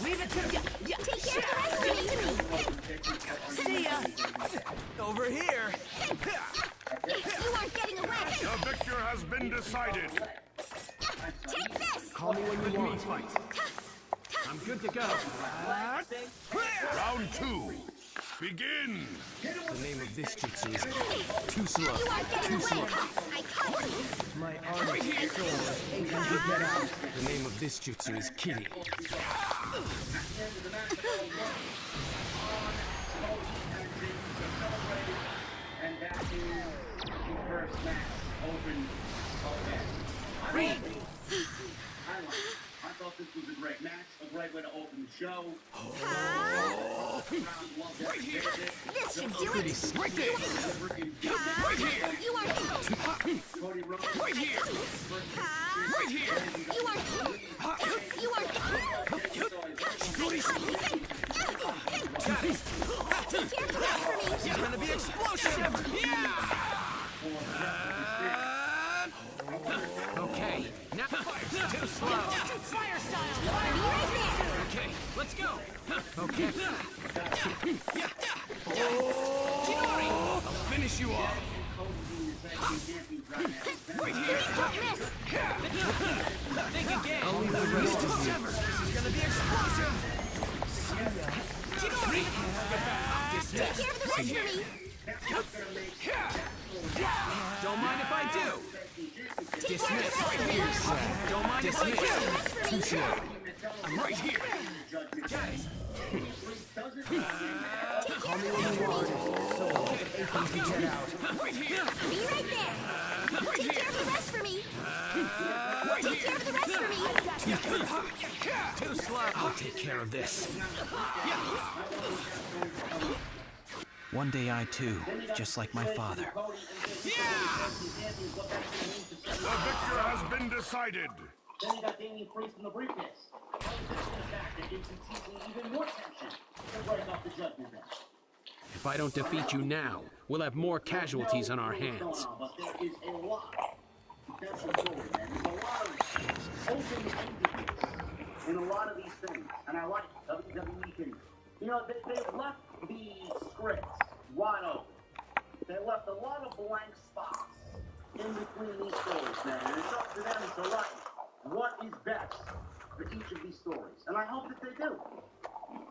Leave it to me. Take care of the rest of me. See ya. Over here. You aren't getting away. The victor has been decided. Take this. Call me when you want. Fight. I'm good to go. Round two. Begin. The name of this jutsu is too slow. You aren't getting Too slow. away. I caught you. My arm is sore. Aching to get out. The name of this jutsu is Kitty. And that is the first match open again. I thought this was a great match, a great way to open the show. Right here. This should do it. Right there. Right here. You are. Right here. Right here. You are. You are. Got it. Take care of the rest for me. It's gonna be explosive. Yeah. Okay. Now too slow. Fire style. Be right there. Okay. Let's go. Okay. I'll finish you off. Right here. Don't miss. Think again. I'll leave the rest to you. This is gonna be explosive. Take care of the rest for me. Don't mind if I do. Dismiss. Right here, sir. Don't mind if I do. Too slow. I'm right here. Got it. Call me when you want. So, aching to get out. Right here. Be right there. Take care of the rest for me. Take care of the rest for me. Too slow. I'll take care of this. One day I too, just like my father. The victor has been decided. Then you got Damian Priest in the briefcase. This is the fact that gives the teasing even more tension to break off the judgment bench. If I don't defeat you now, we'll have more casualties on our hands. But there is a lot. That's the story, man. There's a lot of open-endedness in a lot of these things. And I like WWE can, you know, they left the scripts wide open. They left a lot of blank spots in between these stories, man. And it's up to them to write what is best for each of these stories. And I hope that they do.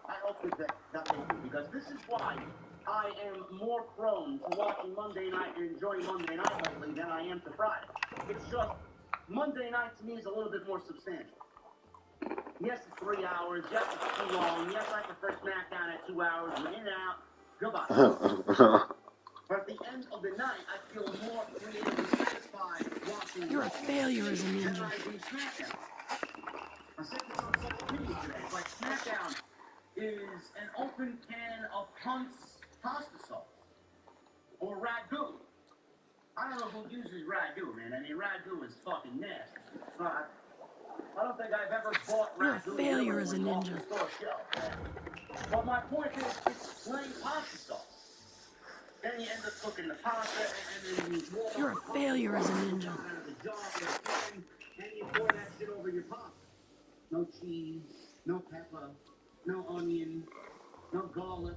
I hope that they do. Because this is why I am more prone to watching Monday night and enjoying Monday night lately than I am to Friday. It's just, Monday night to me is a little bit more substantial. Yes, it's 3 hours. Yes, it's too long. Yes, I prefer SmackDown at 2 hours. We're in and out. Goodbye. But at the end of the night, I feel more creatively satisfied watching. You're a failure as a ninja. Than I do SmackDown. I said this on social opinion today. It's like SmackDown is an open can of Hunt's pasta sauce. Or ragu. I don't know who uses ragu, man. I mean, ragu is fucking nasty. But I don't think I've ever bought ragu. You're a failure as a ninja. But my point is, it's plain pasta sauce. Then you end up cooking the pasta, and then you You're a failure as a ninja. And you pour that shit over your pasta. No cheese, no pepper, no onion, no garlic,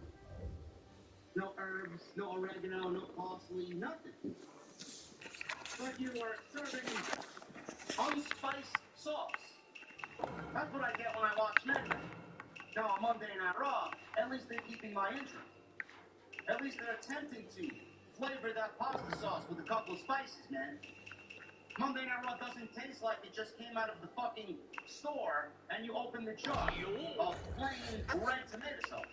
no herbs, no oregano, no parsley, nothing. But you are serving unspiced sauce. That's what I get when I watch SmackDown. Now on Monday Night Raw, at least they're keeping my interest. At least they're attempting to flavor that pasta sauce with a couple of spices, man. Monday Night Raw doesn't taste like it just came out of the fucking store and you open the jar of plain red tomato sauce.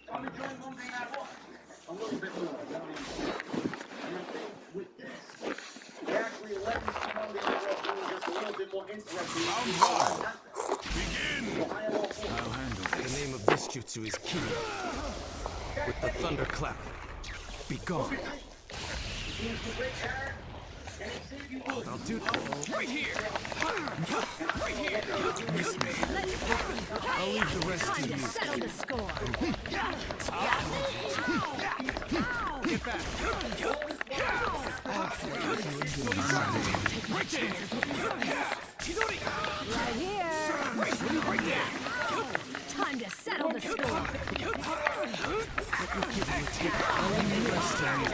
So I'm enjoying Monday Night Raw a little bit more. And I think with this, it actually lends to Monday Night Raw being just a little bit more interesting. Round 1. Begin! I'll handle it. The name of this jutsu is Ki. With the thunderclap. Be gone. I'll do that. Right here! Right here! Miss me. I'll leave the rest to you. Time to settle the score. Get back. Right there! Chidori! Right here. Right there! Time to settle the score. I'll leave the rest to you.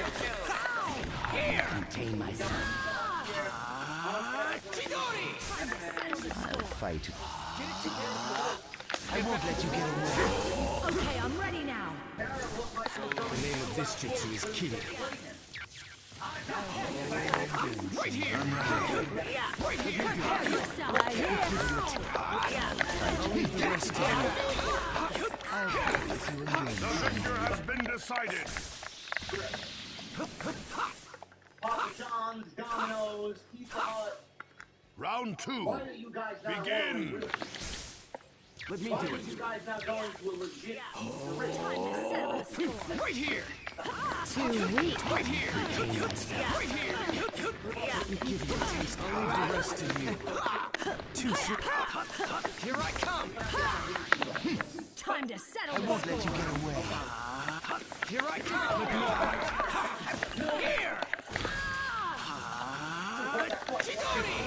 Here! Contain myself. Chidori! I'll Fight. I won't let you get away. Okay, I'm ready now. The name of this jutsu is Ki. Right here! I'm ready. Right here! Prepare yourself. Right here. I'll leave the rest to you. The victor has been decided. Papa John's, Domino's, Pizza Hut. Round 2. Why are you guys not Begin! going? Let me Why do are it. you guys not going to a legit Time to settle the score. Right here! Too weak. Right here! Right here! Let me give you a taste. I'll leave the rest to you. Too soon. Here I come! Time to settle I the won't let you score. get away. Here I come! Here! Chidori!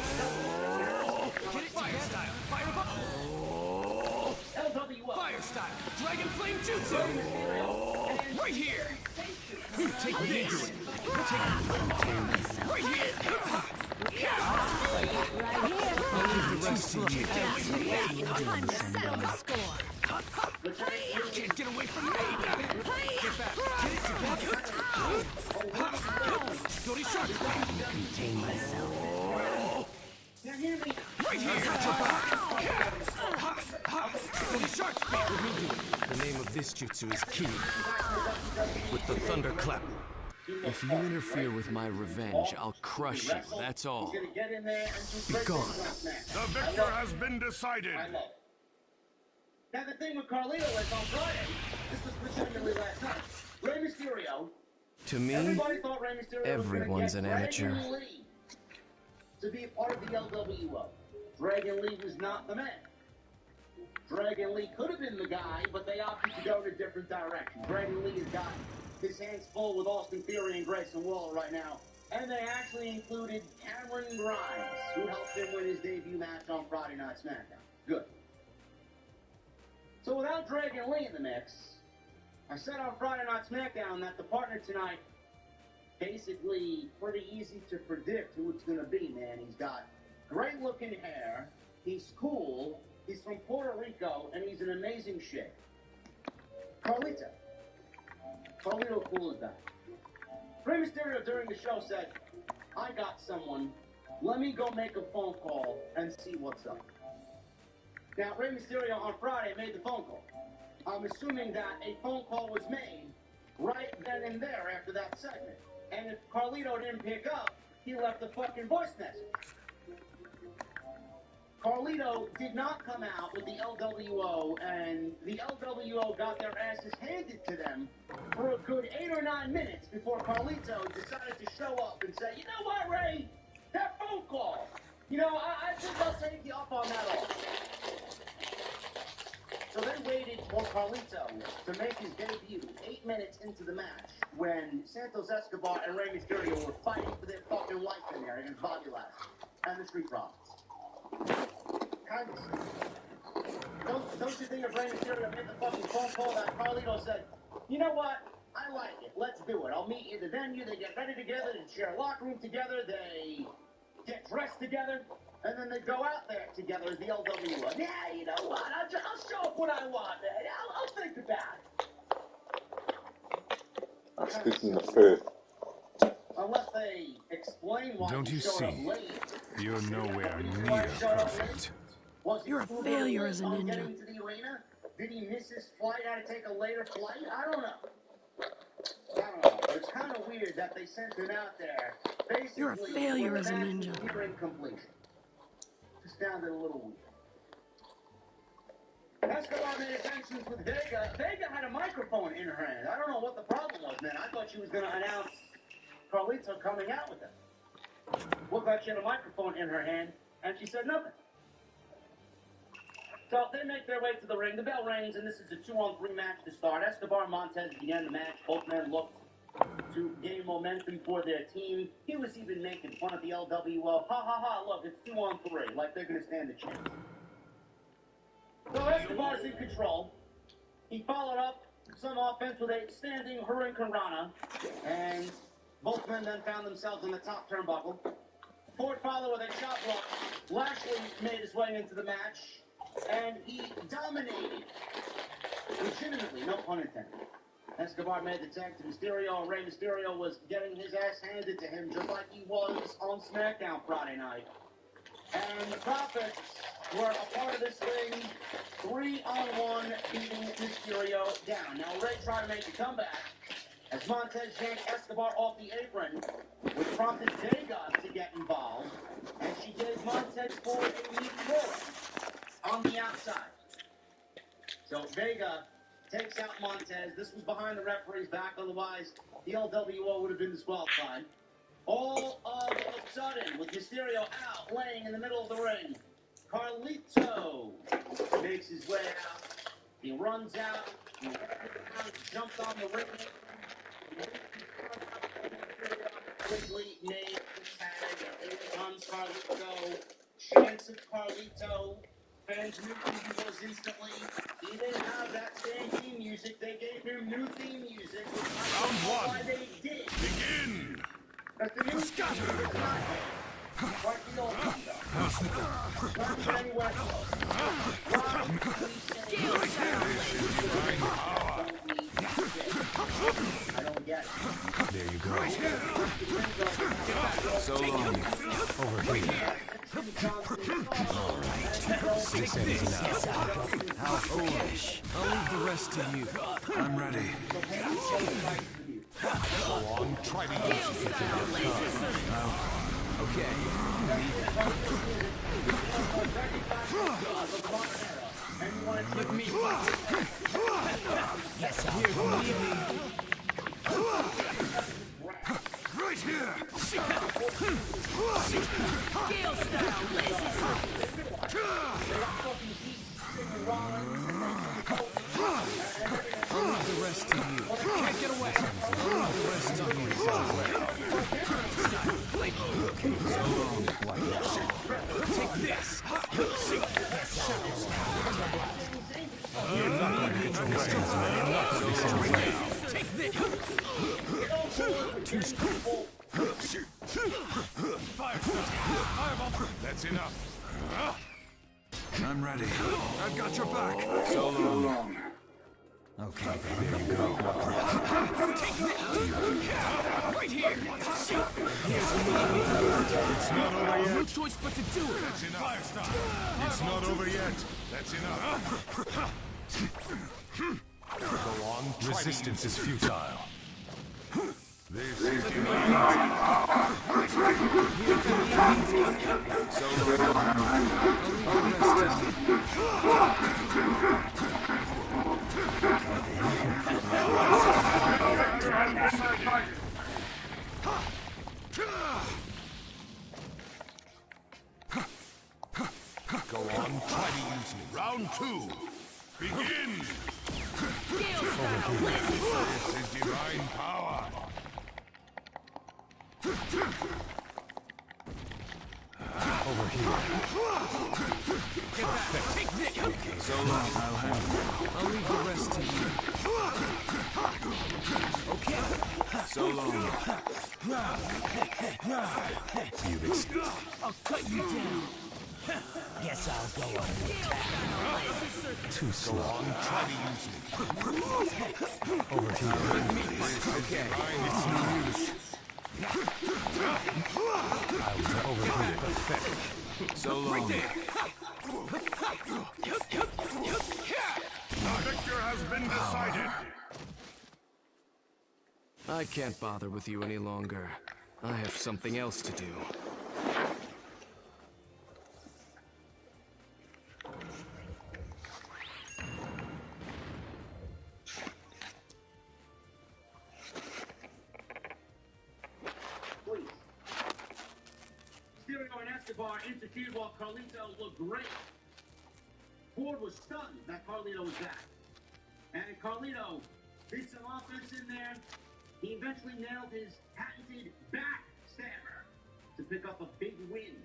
Get it fire style! Fire above! LWO. Fire style! Dragon Flame Jutsu! Right here! Take this! Right here! Right here. I'll leave the rest to you. Time to settle the score. Can't get away from me! Get back! Get it together! Chidori Shark! Contain myself. Right here! Chidori Shark Spear! Let me do it. The name of this jutsu is Ki. With the thunderclap. If you interfere with my revenge, I'll crush you, that's all. Be gone. The victor has been decided. Now the thing with Carlito is on Friday, this was legitimately last night. Rey Mysterio. To me, Everybody thought Rey Mysterio everyone's was an gonna get amateur. Dragon Lee to be a part of the LWO. Dragon Lee was not the man. Dragon Lee could have been the guy, but they opted to go in a different direction. Dragon Lee has got his hands full with Austin Theory and Grayson Waller right now. And they actually included Cameron Grimes, who helped him win his debut match on Friday Night SmackDown. Good. So without Dragon Lee in the mix, I said on Friday Night SmackDown that the partner tonight, basically pretty easy to predict who it's going to be, man. He's got great looking hair, he's cool, he's from Puerto Rico, and he's in amazing shape. Carlito. Carlito cool as that. Rey Mysterio during the show said, I got someone, let me go make a phone call and see what's up. Now, Rey Mysterio on Friday made the phone call. I'm assuming that a phone call was made right then and there after that segment. And if Carlito didn't pick up, he left a fucking voice message. Carlito did not come out with the LWO, and the LWO got their asses handed to them for a good 8 or 9 minutes before Carlito decided to show up and say, you know what, Ray? That phone call, I think I'll take you up on that offer. So they waited for Carlito to make his debut 8 minutes into the match when Santos Escobar and Rey Mysterio were fighting for their fucking life in there against Bobby Lashley and the Street Profits. Kind of. Don't you think if Rey Mysterio made the fucking phone call that Carlito said, you know what? I like it. Let's do it. I'll meet you at the venue. They get ready together. They share a locker room together. They get dressed together. And then they go out there together as the LWO. Yeah, you know what? I'll show up what I want, man. I'll think about it. I'm speaking the faith. Unless they explain why Don't he you showed up see? late. You're nowhere near perfect. Was he You're a Uber failure late as a on ninja. getting to the arena? Did he miss his flight? Had to take a later flight? I don't know. But it's kind of weird that they sent him out there. Basically, You're a failure when as a the match ninja. was nearing completion. Just sounded a little weird. Escobar made attentions with Vega. Vega had a microphone in her hand. I don't know what the problem was, man. I thought she was going to announce Carlito coming out with them. Looked like she had a microphone in her hand, and she said nothing. So they make their way to the ring. The bell rings, and this is a 2-on-3 match to start. Escobar and Montez began the match. Both men looked to gain momentum for their team. He was even making fun of the LWO. Ha ha ha, look, it's 2-on-3, like they're going to stand a chance. So Escobar's in control. He followed up some offense with a standing Hurricane Rana, and both men then found themselves in the top turnbuckle. Ford followed with a chop block. Lashley made his way into the match, and he dominated. Legitimately, no pun intended. Escobar made the tag to Mysterio, and Rey Mysterio was getting his ass handed to him just like he was on SmackDown Friday night. And the Profits were a part of this thing, 3-on-1, beating Mysterio down. Now, Rey tried to make a comeback as Montez yanked Escobar off the apron, which prompted Vega to get involved, and she gave Montez Ford a knee throw on the outside. So Vega takes out Montez. This was behind the referee's back, otherwise the LWO would have been disqualified. All of a sudden, with Mysterio out, laying in the middle of the ring, Carlito makes his way out. He runs out. He jumps on the ring. Quickly made the tag. In comes Carlito. Chance of Carlito. Fans knew who he was instantly. He didn't have that same theme music. They gave him new theme music. Round one. Why they did. Begin! That's the new scatter. It's not him. Like the old one, though. Not even anywhere close. I don't get it. There you go. So long. Over here. Alright. 6 ends enough. How foolish. I'll leave the rest to you. I'm ready. Go on, try to use it. Okay. Let me fight. Yes, here, believe me. Right here! Gale style, lazy I'll leave the rest to you. Can't get away. I'll leave the rest to you. So long, White. Take this. You're not going to get your weapons, man. You're not going to get your weapons. Take this. Too strong. Fireball! That's enough. I'm ready. I've got your back. So long. Okay, there you go. Take this. Right here. It's not over No yet. choice but to do it. That's enough. Fire style. It's not over yet. That's enough. Go on. Resistance is futile. This is Go on, try to use me. round 2. Begin. This is divine power. Over here. Perfect. Take this. Okay, so long. I'll handle it. I'll leave the rest to you. Okay. So long. I'll cut you down. Guess I'll go on the attack. Too slow. Go on, try to use me. Over here. Okay, it's no use. Over here. Pathetic. So long. The victor has been decided. I can't bother with you any longer. I have something else to do. Interfered while Carlito looked great. Ford was stunned that Carlito was back. And Carlito did some offense in there. He eventually nailed his patented backstabber to pick up a big win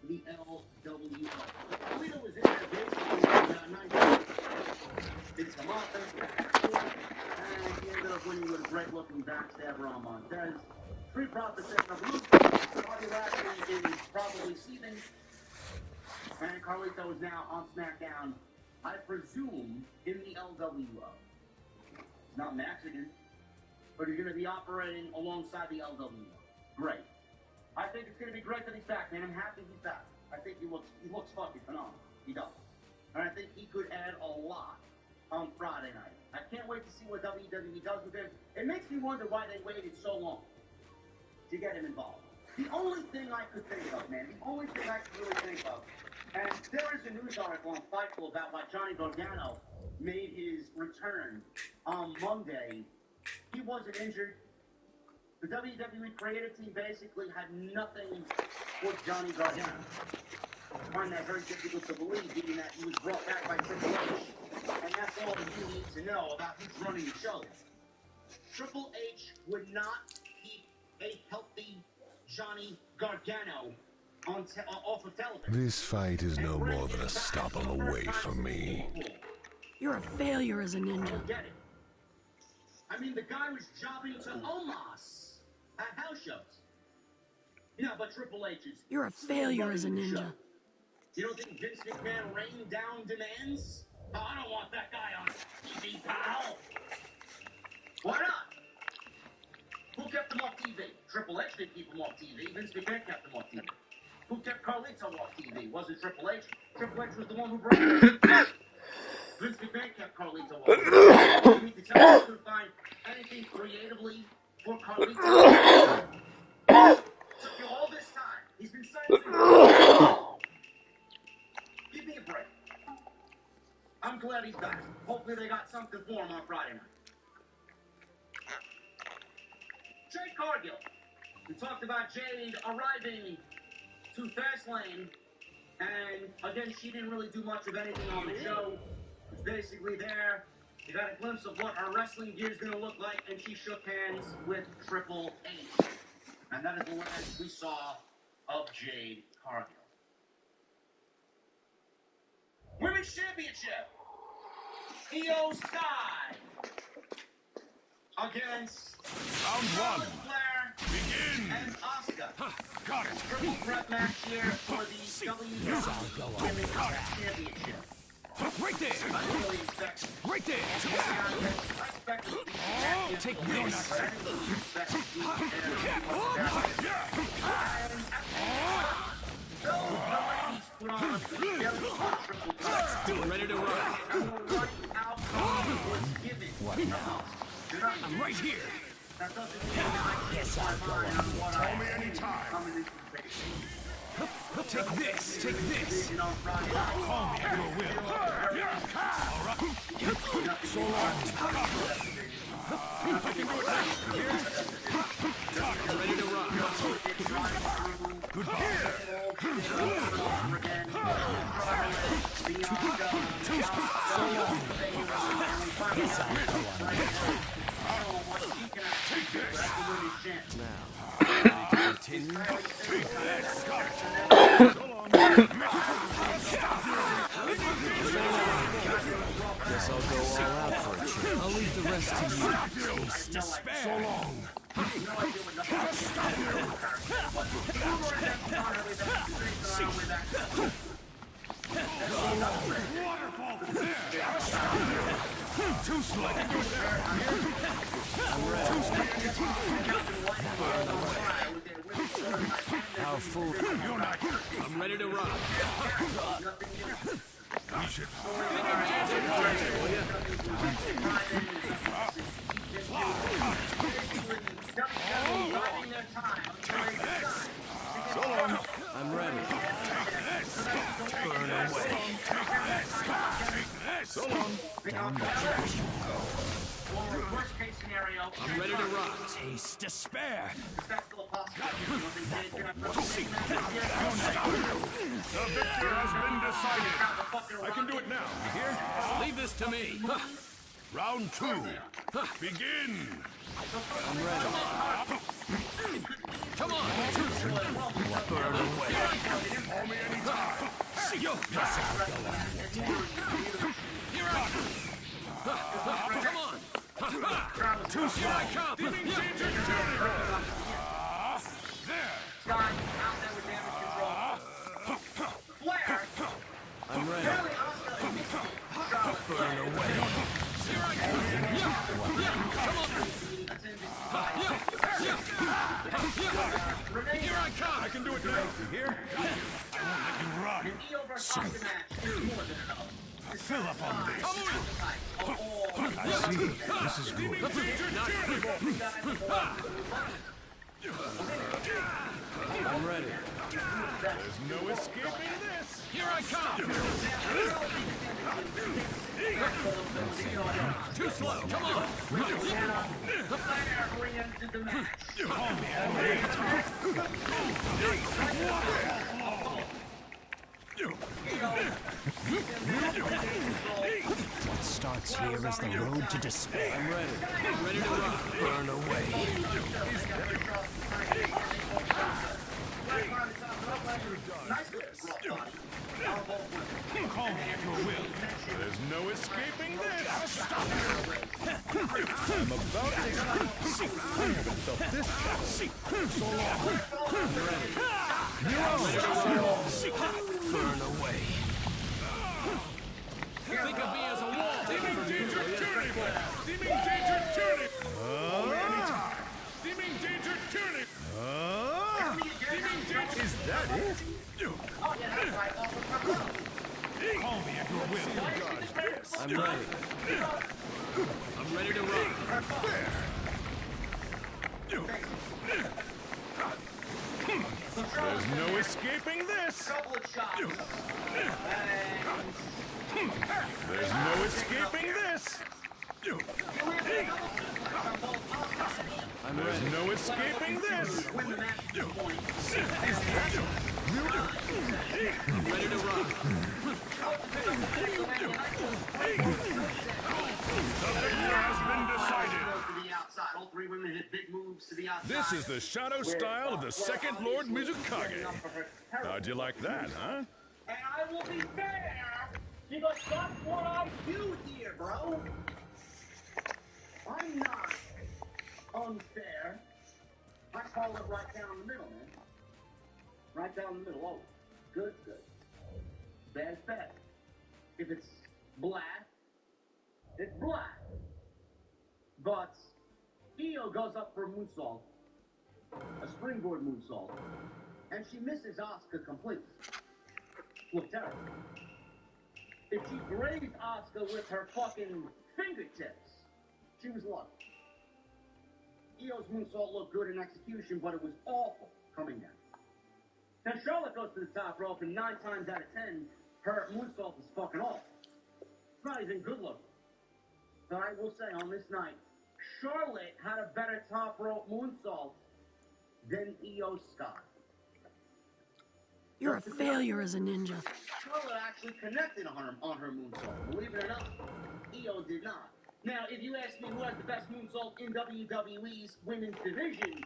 for the LWO. Carlito was in there basically 9 did some offense, and he ended up winning with a great looking backstabber on Montez. Street Profits setting up loose. Bobby Lashley is probably seething. And Carlito is now on SmackDown, I presume, in the LWO. He's not Mexican, but he's going to be operating alongside the LWO. Great. I think it's going to be great that he's back, man. I'm happy he's back. I think he looks fucking phenomenal. He does. And I think he could add a lot on Friday night. I can't wait to see what WWE does with him. It makes me wonder why they waited so long to get him involved. The only thing I could think of, man, the only thing I could really think of, and there is a news article on Fightful about why Johnny Gargano made his return on Monday. He wasn't injured. The WWE creative team basically had nothing for Johnny Gargano. I find that very difficult to believe, given that he was brought back by Triple H. And that's all that you need to know about who's running the show. Triple H would not keep a healthy Johnny Gargano off of television. This fight is no more than a stop on the way for me. You're a failure as a ninja. Get it. I mean, the guy was jobbing to Omos at house shows. You know, but Triple H is... You're a failure as a ninja. You don't think Vince McMahon rained down demands? Oh, I don't want that guy on TV, pal. Why not? Who kept him off TV? Triple H didn't keep him off TV. Vince McMahon kept him off TV. Who kept Carlito off TV? Wasn't Triple H. Triple H was the one who brought him. Vince McMahon kept Carlito off TV. You need to tell me you could find anything creatively for Carlito. Took you all this time. He's been signed. Give me a break. I'm glad he's back. Hopefully they got something for him on Friday night. Jade Cargill. We talked about Jade arriving to Fastlane, and again, she didn't really do much of anything on the show. It was basically there. You got a glimpse of what her wrestling gear is going to look like, and she shook hands with Triple H. And that is the last we saw of Jade Cargill. Women's Championship. Io Sky against Round 1. Flair Begin. and Asuka. Got it. Triple threat match here for the WWE Women's Championship. Right there! I really expect Right there! I expect to be Take this! Ready to run. And the right outcome was given. What now? I'm right here. That doesn't mean I Yes, I'll go on. Call me anytime. Take this, take this. Call me at your will. All right. So long. I can do it now. Here. You're ready to rock. Goodbye. Continue. Guess I'll go all out for a change. I'll leave the rest to you. Taste despair. So long. Waterfall from there. Too slow. How full? You're not. I'm ready to rock. We should. So long. I'm ready. Burn away. So long. Down the worst case scenario, I'm ready to rock. Taste despair. that's still a possibility. The victor has been decided. I can do it now. You hear? Leave this to me. Round 2. Begin. I'm ready. Come on. Burn away. Call me anytime. Here I come. Come on. Too slow. Here I come. There. Guys, out there with damage control. Flair. I'm ready. Really, Oscar. Burn away. Here I come. Yeah. Come on. Here I come. I can do it now. You hear? I won't let you run. An EO versus Oscar match is more than enough. Fill up on this. I I see. This is good. I'm ready. There's no escaping this. Here I come. Too slow. Come on. Call me at any time. What starts here is the road to despair. I'm ready. Ready to rock. Burn away. Call me at your will. There's no escaping this. I'm about to see. I haven't felt this so long. Burn away. Think of me as a wall. Deeming danger tyranny. Deeming danger tyranny. Anytime. Deeming danger tyranny. Deeming danger. Is that it? Call me at your will. I'm ready. I'm ready to rock. There's no escaping this. There's no escaping this. I'm There's ready. no escaping this. Ready to rock. The victor has been decided. All three women hit big moves to the outside. This is the shadow style of the second Lord Mizukage. How'd you like that, huh? And I will be fair, because that's what I do here, bro. I'm not unfair. I call it right down the middle, man. Right down the middle. Oh, good, good. Bad's bad. If it's black, it's black. But Io goes up for a moonsault, a springboard moonsault, and she misses Asuka completely. Looked terrible. If she grazed Asuka with her fucking fingertips, she was lucky. Io's moonsault looked good in execution, but it was awful coming down. Now, Charlotte goes to the top rope, and 9 times out of 10, her moonsault is fucking awful. It's not even good looking. But I will say, on this night, Charlotte had a better top rope moonsault than Io Sky. You're a failure as a ninja. Charlotte actually connected on her moonsault. Believe it or not, Io did not. Now, if you ask me who has the best moonsault in WWE's women's division,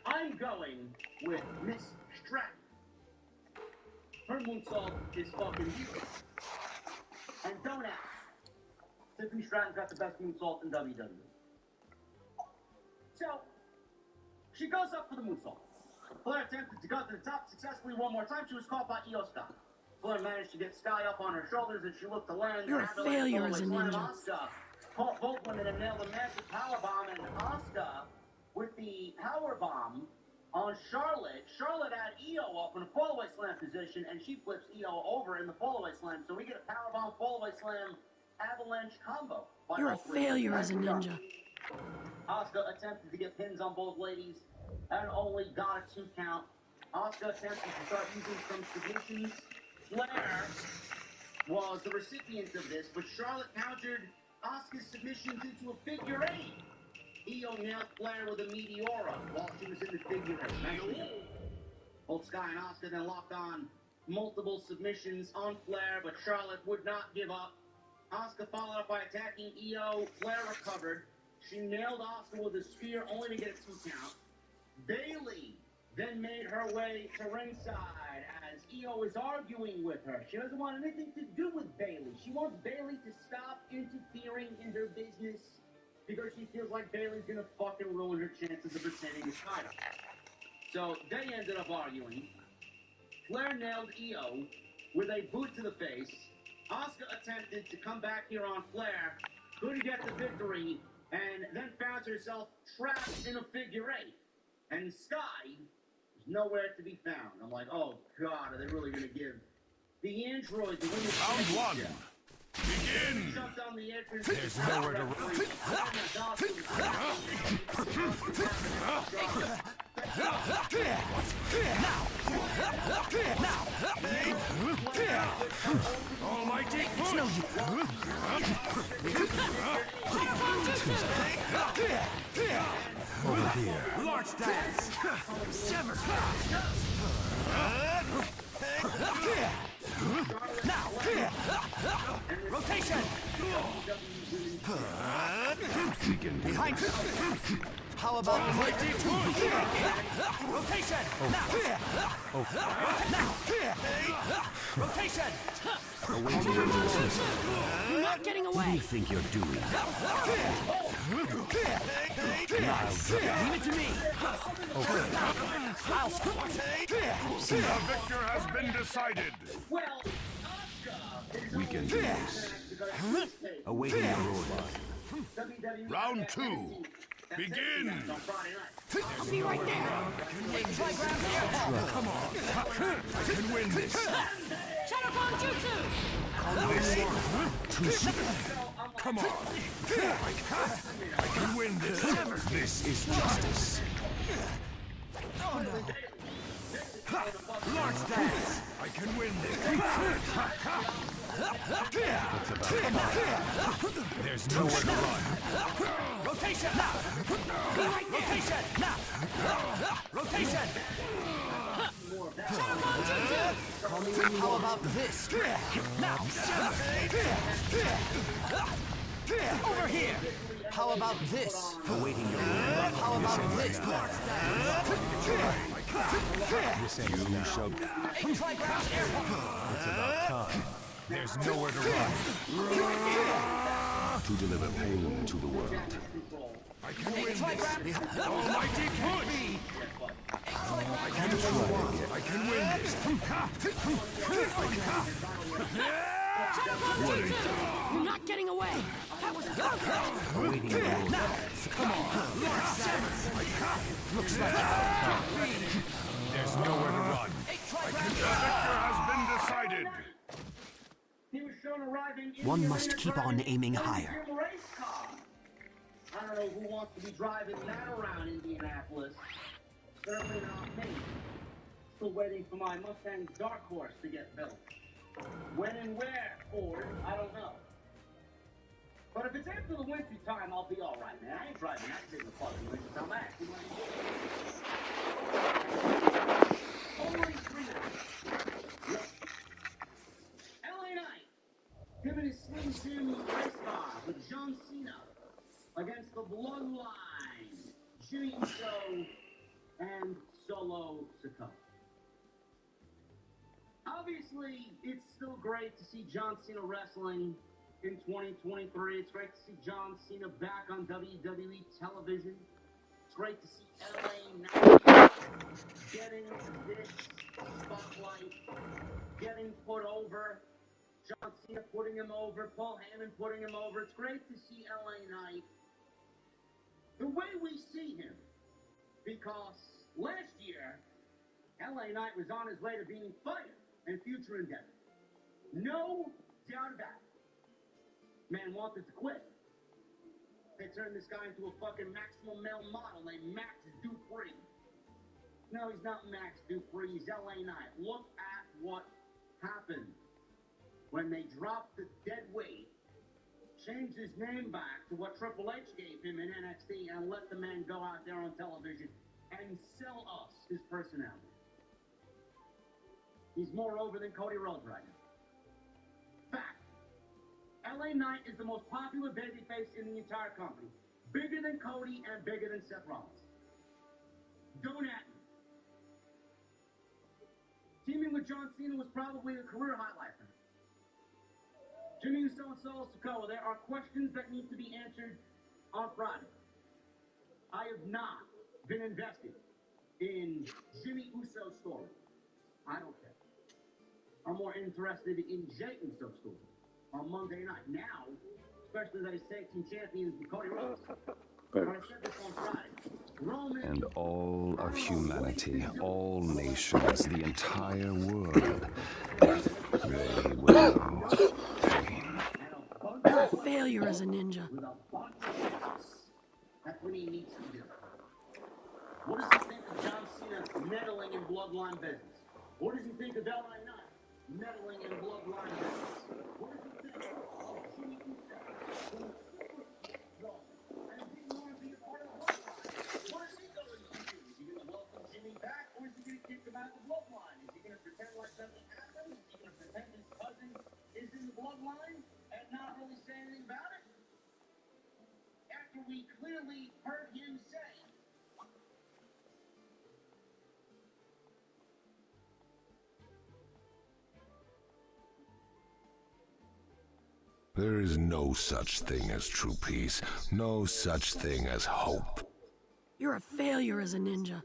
I'm going with Miss Stratton. Her moonsault is fucking beautiful. And don't ask. Tiffany Stratton's got the best moonsault in WWE. So, she goes up for the moonsault. Flair attempted to go to the top successfully one more time. She was caught by Io Sky. Flair managed to get Sky up on her shoulders and she looked to land. You're a failure as a ninja. Asuka caught both women and nailed a massive powerbomb, and Asuka with the powerbomb on Charlotte. Charlotte had Io up in a fallaway slam position, and she flips Io over in the fallaway slam. So we get a powerbomb, fallaway slam, avalanche combo. You're a failure as a ninja. Asuka attempted to get pins on both ladies and only got a 2 count. Asuka attempted to start using some submissions. Flair was the recipient of this, but Charlotte countered Asuka's submissions into a figure 8. Io nailed Flair with a Meteora while she was in the figure 8. Both Sky and Asuka then locked on multiple submissions on Flair, but Charlotte would not give up. Asuka followed up by attacking Io. Flair recovered. She nailed Asuka with a spear, only to get a 2 count. Bayley then made her way to ringside as Io is arguing with her. She doesn't want anything to do with Bayley. She wants Bayley to stop interfering in her business because she feels like Bayley's gonna fucking ruin her chances of retaining the title. So they ended up arguing. Flair nailed Io with a boot to the face. Asuka attempted to come back here on Flair, couldn't get the victory, and then found herself trapped in a figure 8. And Sky was nowhere to be found. I'm like, oh god, are they really gonna give the android the women's Round 1. Begin! Jumped on the entrance. There's nowhere to run. Almighty push! Over here. Large dance! Sever! Now! Rotation! Behind! How about Almighty push! rotation? Now! Rotation! You're not getting away! What do you think you're doing? Leave it to me! I'll squat! The victor has been decided. Well, Asuka We can do this. Awaiting your order. Round 2. Begin! I'll be right there. Come on. I can win this. Shadowbone Jutsu! This too soon. Come on. I can win this. This is justice. Large dance. I can win this. There's nowhere to run. Rotation! Now! Be right there! Rotation! Now! Rotation! Shadowbone Jutsu! How about this? Now! Over here! How about this? Awaiting your order. How about this? This ain't you shall. Triground air pump! It's about time. There's nowhere to run. To deliver pain to the world. I can win this. Almighty push. I can try again. I can win this. Shadowbone Jutsu! You're not getting away! That was perfect! Awaiting your order. Come on! Looks like There's nowhere to run. The victor has been decided. He was shown arriving in One the must arena keep driving on aiming a higher. race car. I don't know who wants to be driving that around Indianapolis. Certainly not me. Still waiting for my Mustang Dark Horse to get built. When and where, Ford, I don't know. But if it's after the winter time, I'll be all right, man. I ain't driving that thing in the fucking winter time. I actually want to only 3 minutes. LA Knight giving his Slim Jim race car with John Cena against the Bloodline, Jimmy Uso and Solo Sikoa. Obviously, it's still great to see John Cena wrestling in 2023. It's great to see John Cena back on WWE television. It's great to see LA Knight getting this spotlight, getting put over. John Cena putting him over, Paul Heyman putting him over. It's great to see LA Knight the way we see him, because last year, LA Knight was on his way to being fired and future endeavor. No doubt about it. Man wanted to quit. They turned this guy into a fucking maximum male model named Max Dupree. No, he's not Max Dupree. He's LA Knight. Look at what happened when they dropped the dead weight, changed his name back to what Triple H gave him in NXT, and let the man go out there on television and sell us his personality. He's more over than Cody Rhodes right now. Fact. LA Knight is the most popular babyface in the entire company. Bigger than Cody and bigger than Seth Rollins. Don't at me. Teaming with John Cena was probably a career highlight for him. Jimmy Uso and Solo Sikoa, there are questions that need to be answered on Friday. I have not been invested in Jimmy Uso's story. I don't care. I'm more interested in Jey Uso's story on Monday night. Now, especially that he's tag team champions with Cody Rhodes. But I said this on Friday. Roman And all of humanity, all nations, the entire world, they will know pain. You're a failure as a ninja. That's what he needs to do. What does he think of John Cena meddling in bloodline business? What does he think of LA Knight meddling in bloodline business? What does he think of Jimmy Uso, who's super wrong and didn't want to be a part of the bloodline? What is he going to do? Is he going to welcome Jimmy back, or is he going to kick him out of the bloodline? Is he going to pretend like nothing happened? Is he going to pretend his cousin is in the bloodline and not really say anything about it? After we clearly heard him say, there is no such thing as true peace, no such thing as hope. You're a failure as a ninja.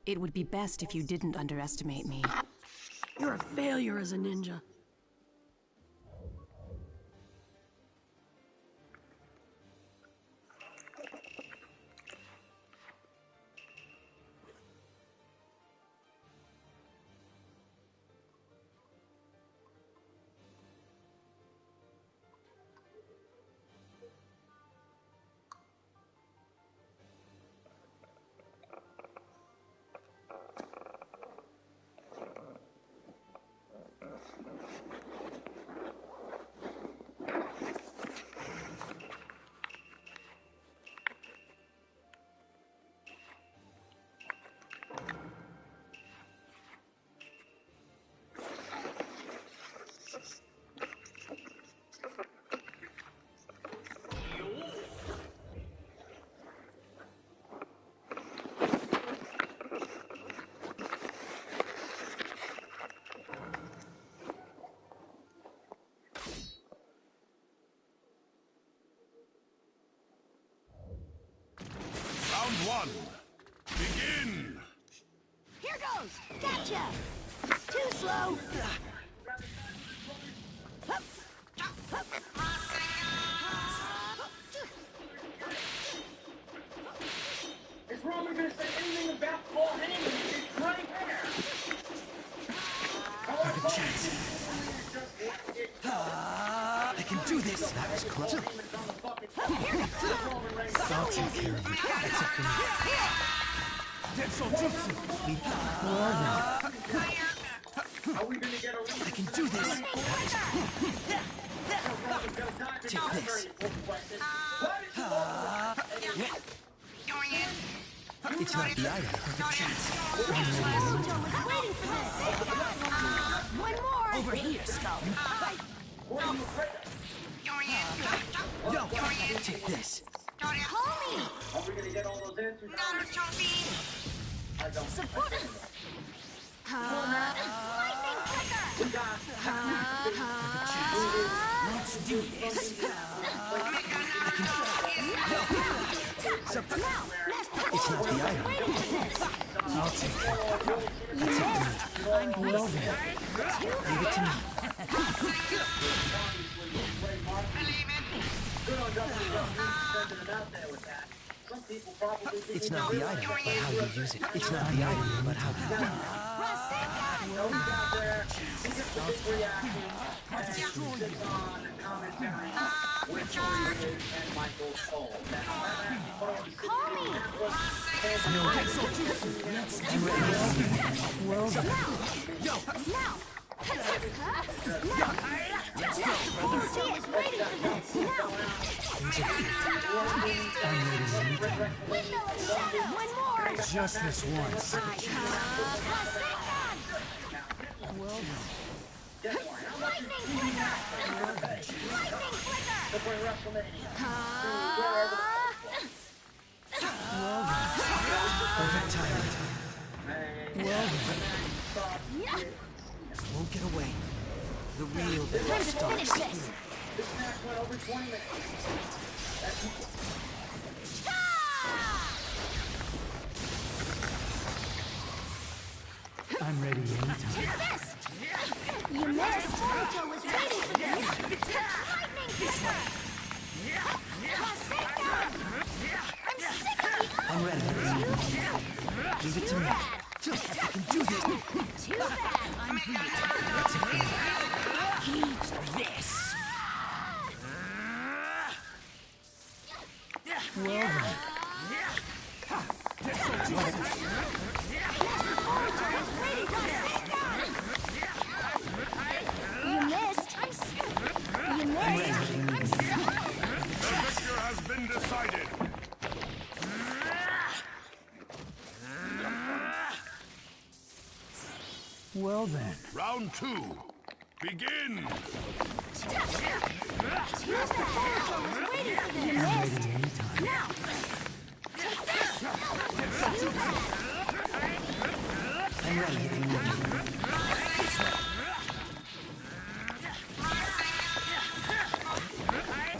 It would be best if you didn't underestimate me. You're a failure as a ninja. goes! Gotcha! Too slow! Is Roman going to say anything about Paul Heyman and his gray hair? I have a chance. I can do this. That was close. I'll take care of it. That's it for me. Denso Jutsu. Are we going to get a I can do this. Take this. It's not the item. Perfect chance. One more! Over here, scum. Yo, take this. Homie! Are we going to get all those answers? Support! Lightning clicker! Let's do this. It's not the item. I'll take it. That's it for me. Well then. Leave it to me. It's not the item, but how you use it. It's not the item, but how you use it. Well then. Now! See is waiting for this! Now! I'm ready anytime. Windmill of shadow! One more! Just this once. Well done. Lightning flicker! Lightning flicker! Perfect timing. Well then. Won't get away. The real battle Time to finish starts this! here. This match went over 20 minutes. I'm ready anytime. Take this! You missed! Naruto was waiting for this! Lightning flicker! I'm sick of you! I'm ready. Leave it to me. I can do this. Too bad! I'm beat! That's it for me. Eat this! Well then. You missed! You missed! The victor has been decided. Well then. Round 2. Begin. You missed! Now! I'm ready if you need me.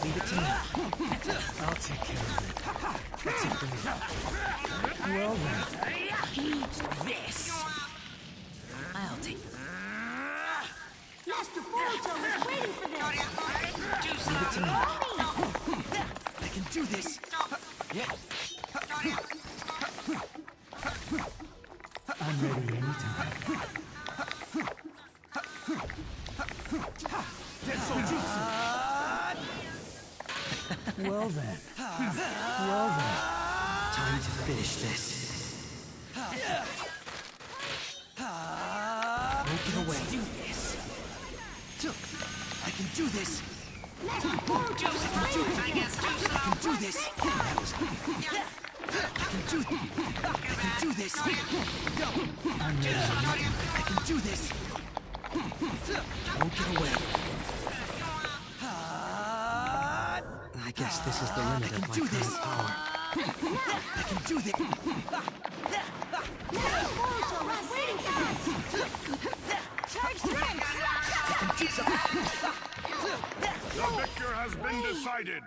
Leave it to me. I'll take care of it. That's it for me. Well then. Eat this! I'll take it. Master Boruto is waiting for this! Leave it to me. I can do this. Yeah. I'm ready anytime. Denso Jutsu. Well then. Well then. Time to finish this. Won't get away. Do this. I can do this. Master Boruto is waiting for this! I can do this. That was good. I can do this. I'm ready. I can do this. Won't get away. I guess this is the limit of my current power. I can do this. Master Boruto is waiting for this! Charge strike! I can do something. The victor has been decided.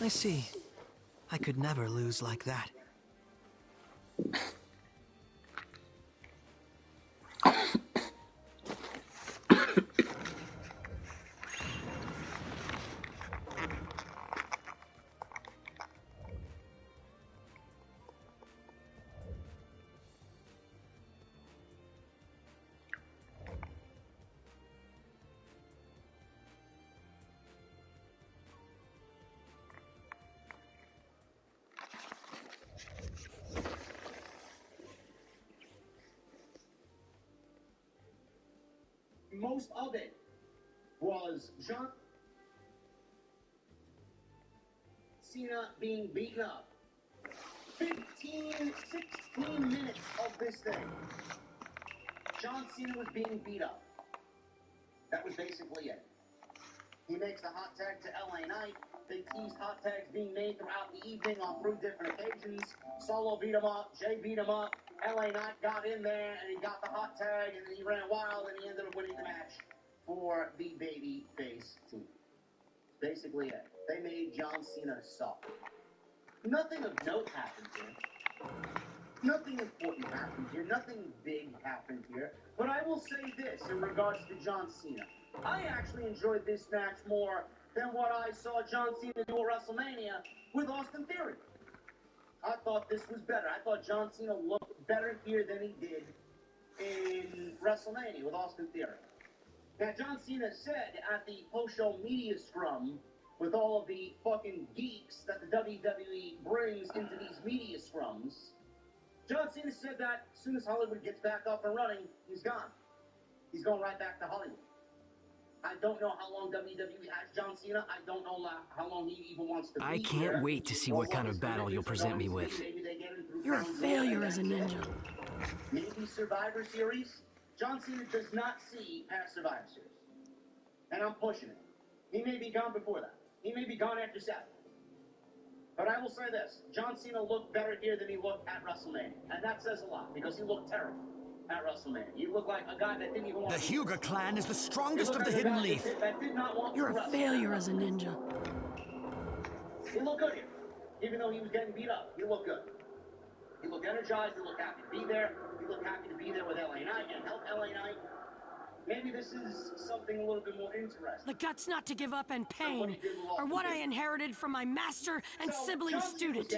I see. I could never lose like that. most of it was John Cena being beaten up. 16 minutes of this thing. John Cena was being beat up. That was basically it. He makes the hot tag to LA Knight. They teased hot tags being made throughout the evening on 3 different occasions. Solo beat him up, Jay beat him up, LA Knight got in there and he got the hot tag and then he ran wild and he ended up winning the match for the baby face team. Basically it. They made John Cena suck. Nothing of note happened here. Nothing important happened here. Nothing big happened here. But I will say this in regards to John Cena. I actually enjoyed this match more than what I saw John Cena do at WrestleMania with Austin Theory. I thought this was better. I thought John Cena looked better here than he did in WrestleMania with Austin Theory. Now, John Cena said at the post-show media scrum with all of the fucking geeks that the WWE brings into these media scrums, John Cena said that as soon as Hollywood gets back up and running, he's gone. He's going right back to Hollywood. I don't know how long WWE has John Cena. I don't know how long he even wants to be I can't here. wait to see what kind of battle you'll present me with. You're a failure as a ninja. Maybe Survivor Series? John Cena does not see past Survivor Series. And I'm pushing it. He may be gone before that. He may be gone after 7. But I will say this. John Cena looked better here than he looked at WrestleMania. And that says a lot, because he looked terrible at WrestleMania. He looked like a guy that didn't even want The to Huger clan is the strongest of the like hidden leaf. That did not want You're to a wrestle. failure as a ninja. He looked good here. Even though he was getting beat up, he looked good. He looked energized. He looked happy to be there. He looked happy to be there with LA Knight and help LA Knight. Maybe this is something a little bit more interesting. The guts not to give up and pain are what I inherited from my master and sibling student.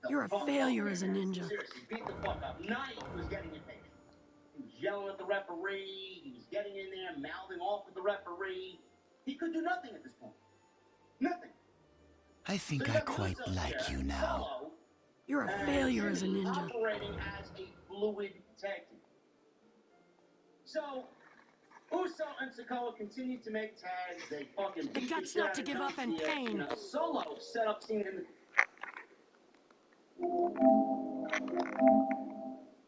You're a failure as a ninja. Seriously, beat the fuck up. Knight was getting impatient. He was yelling at the referee. He was getting in there, mouthing off at the referee. He could do nothing at this point. Nothing. I think I quite like you now. You're a failure as a ninja. Operating as a fluid tag team. So, Uso and Sikoa continue to make tags. They fucking beat the guts not to give up and pain. Solo set up Cena in the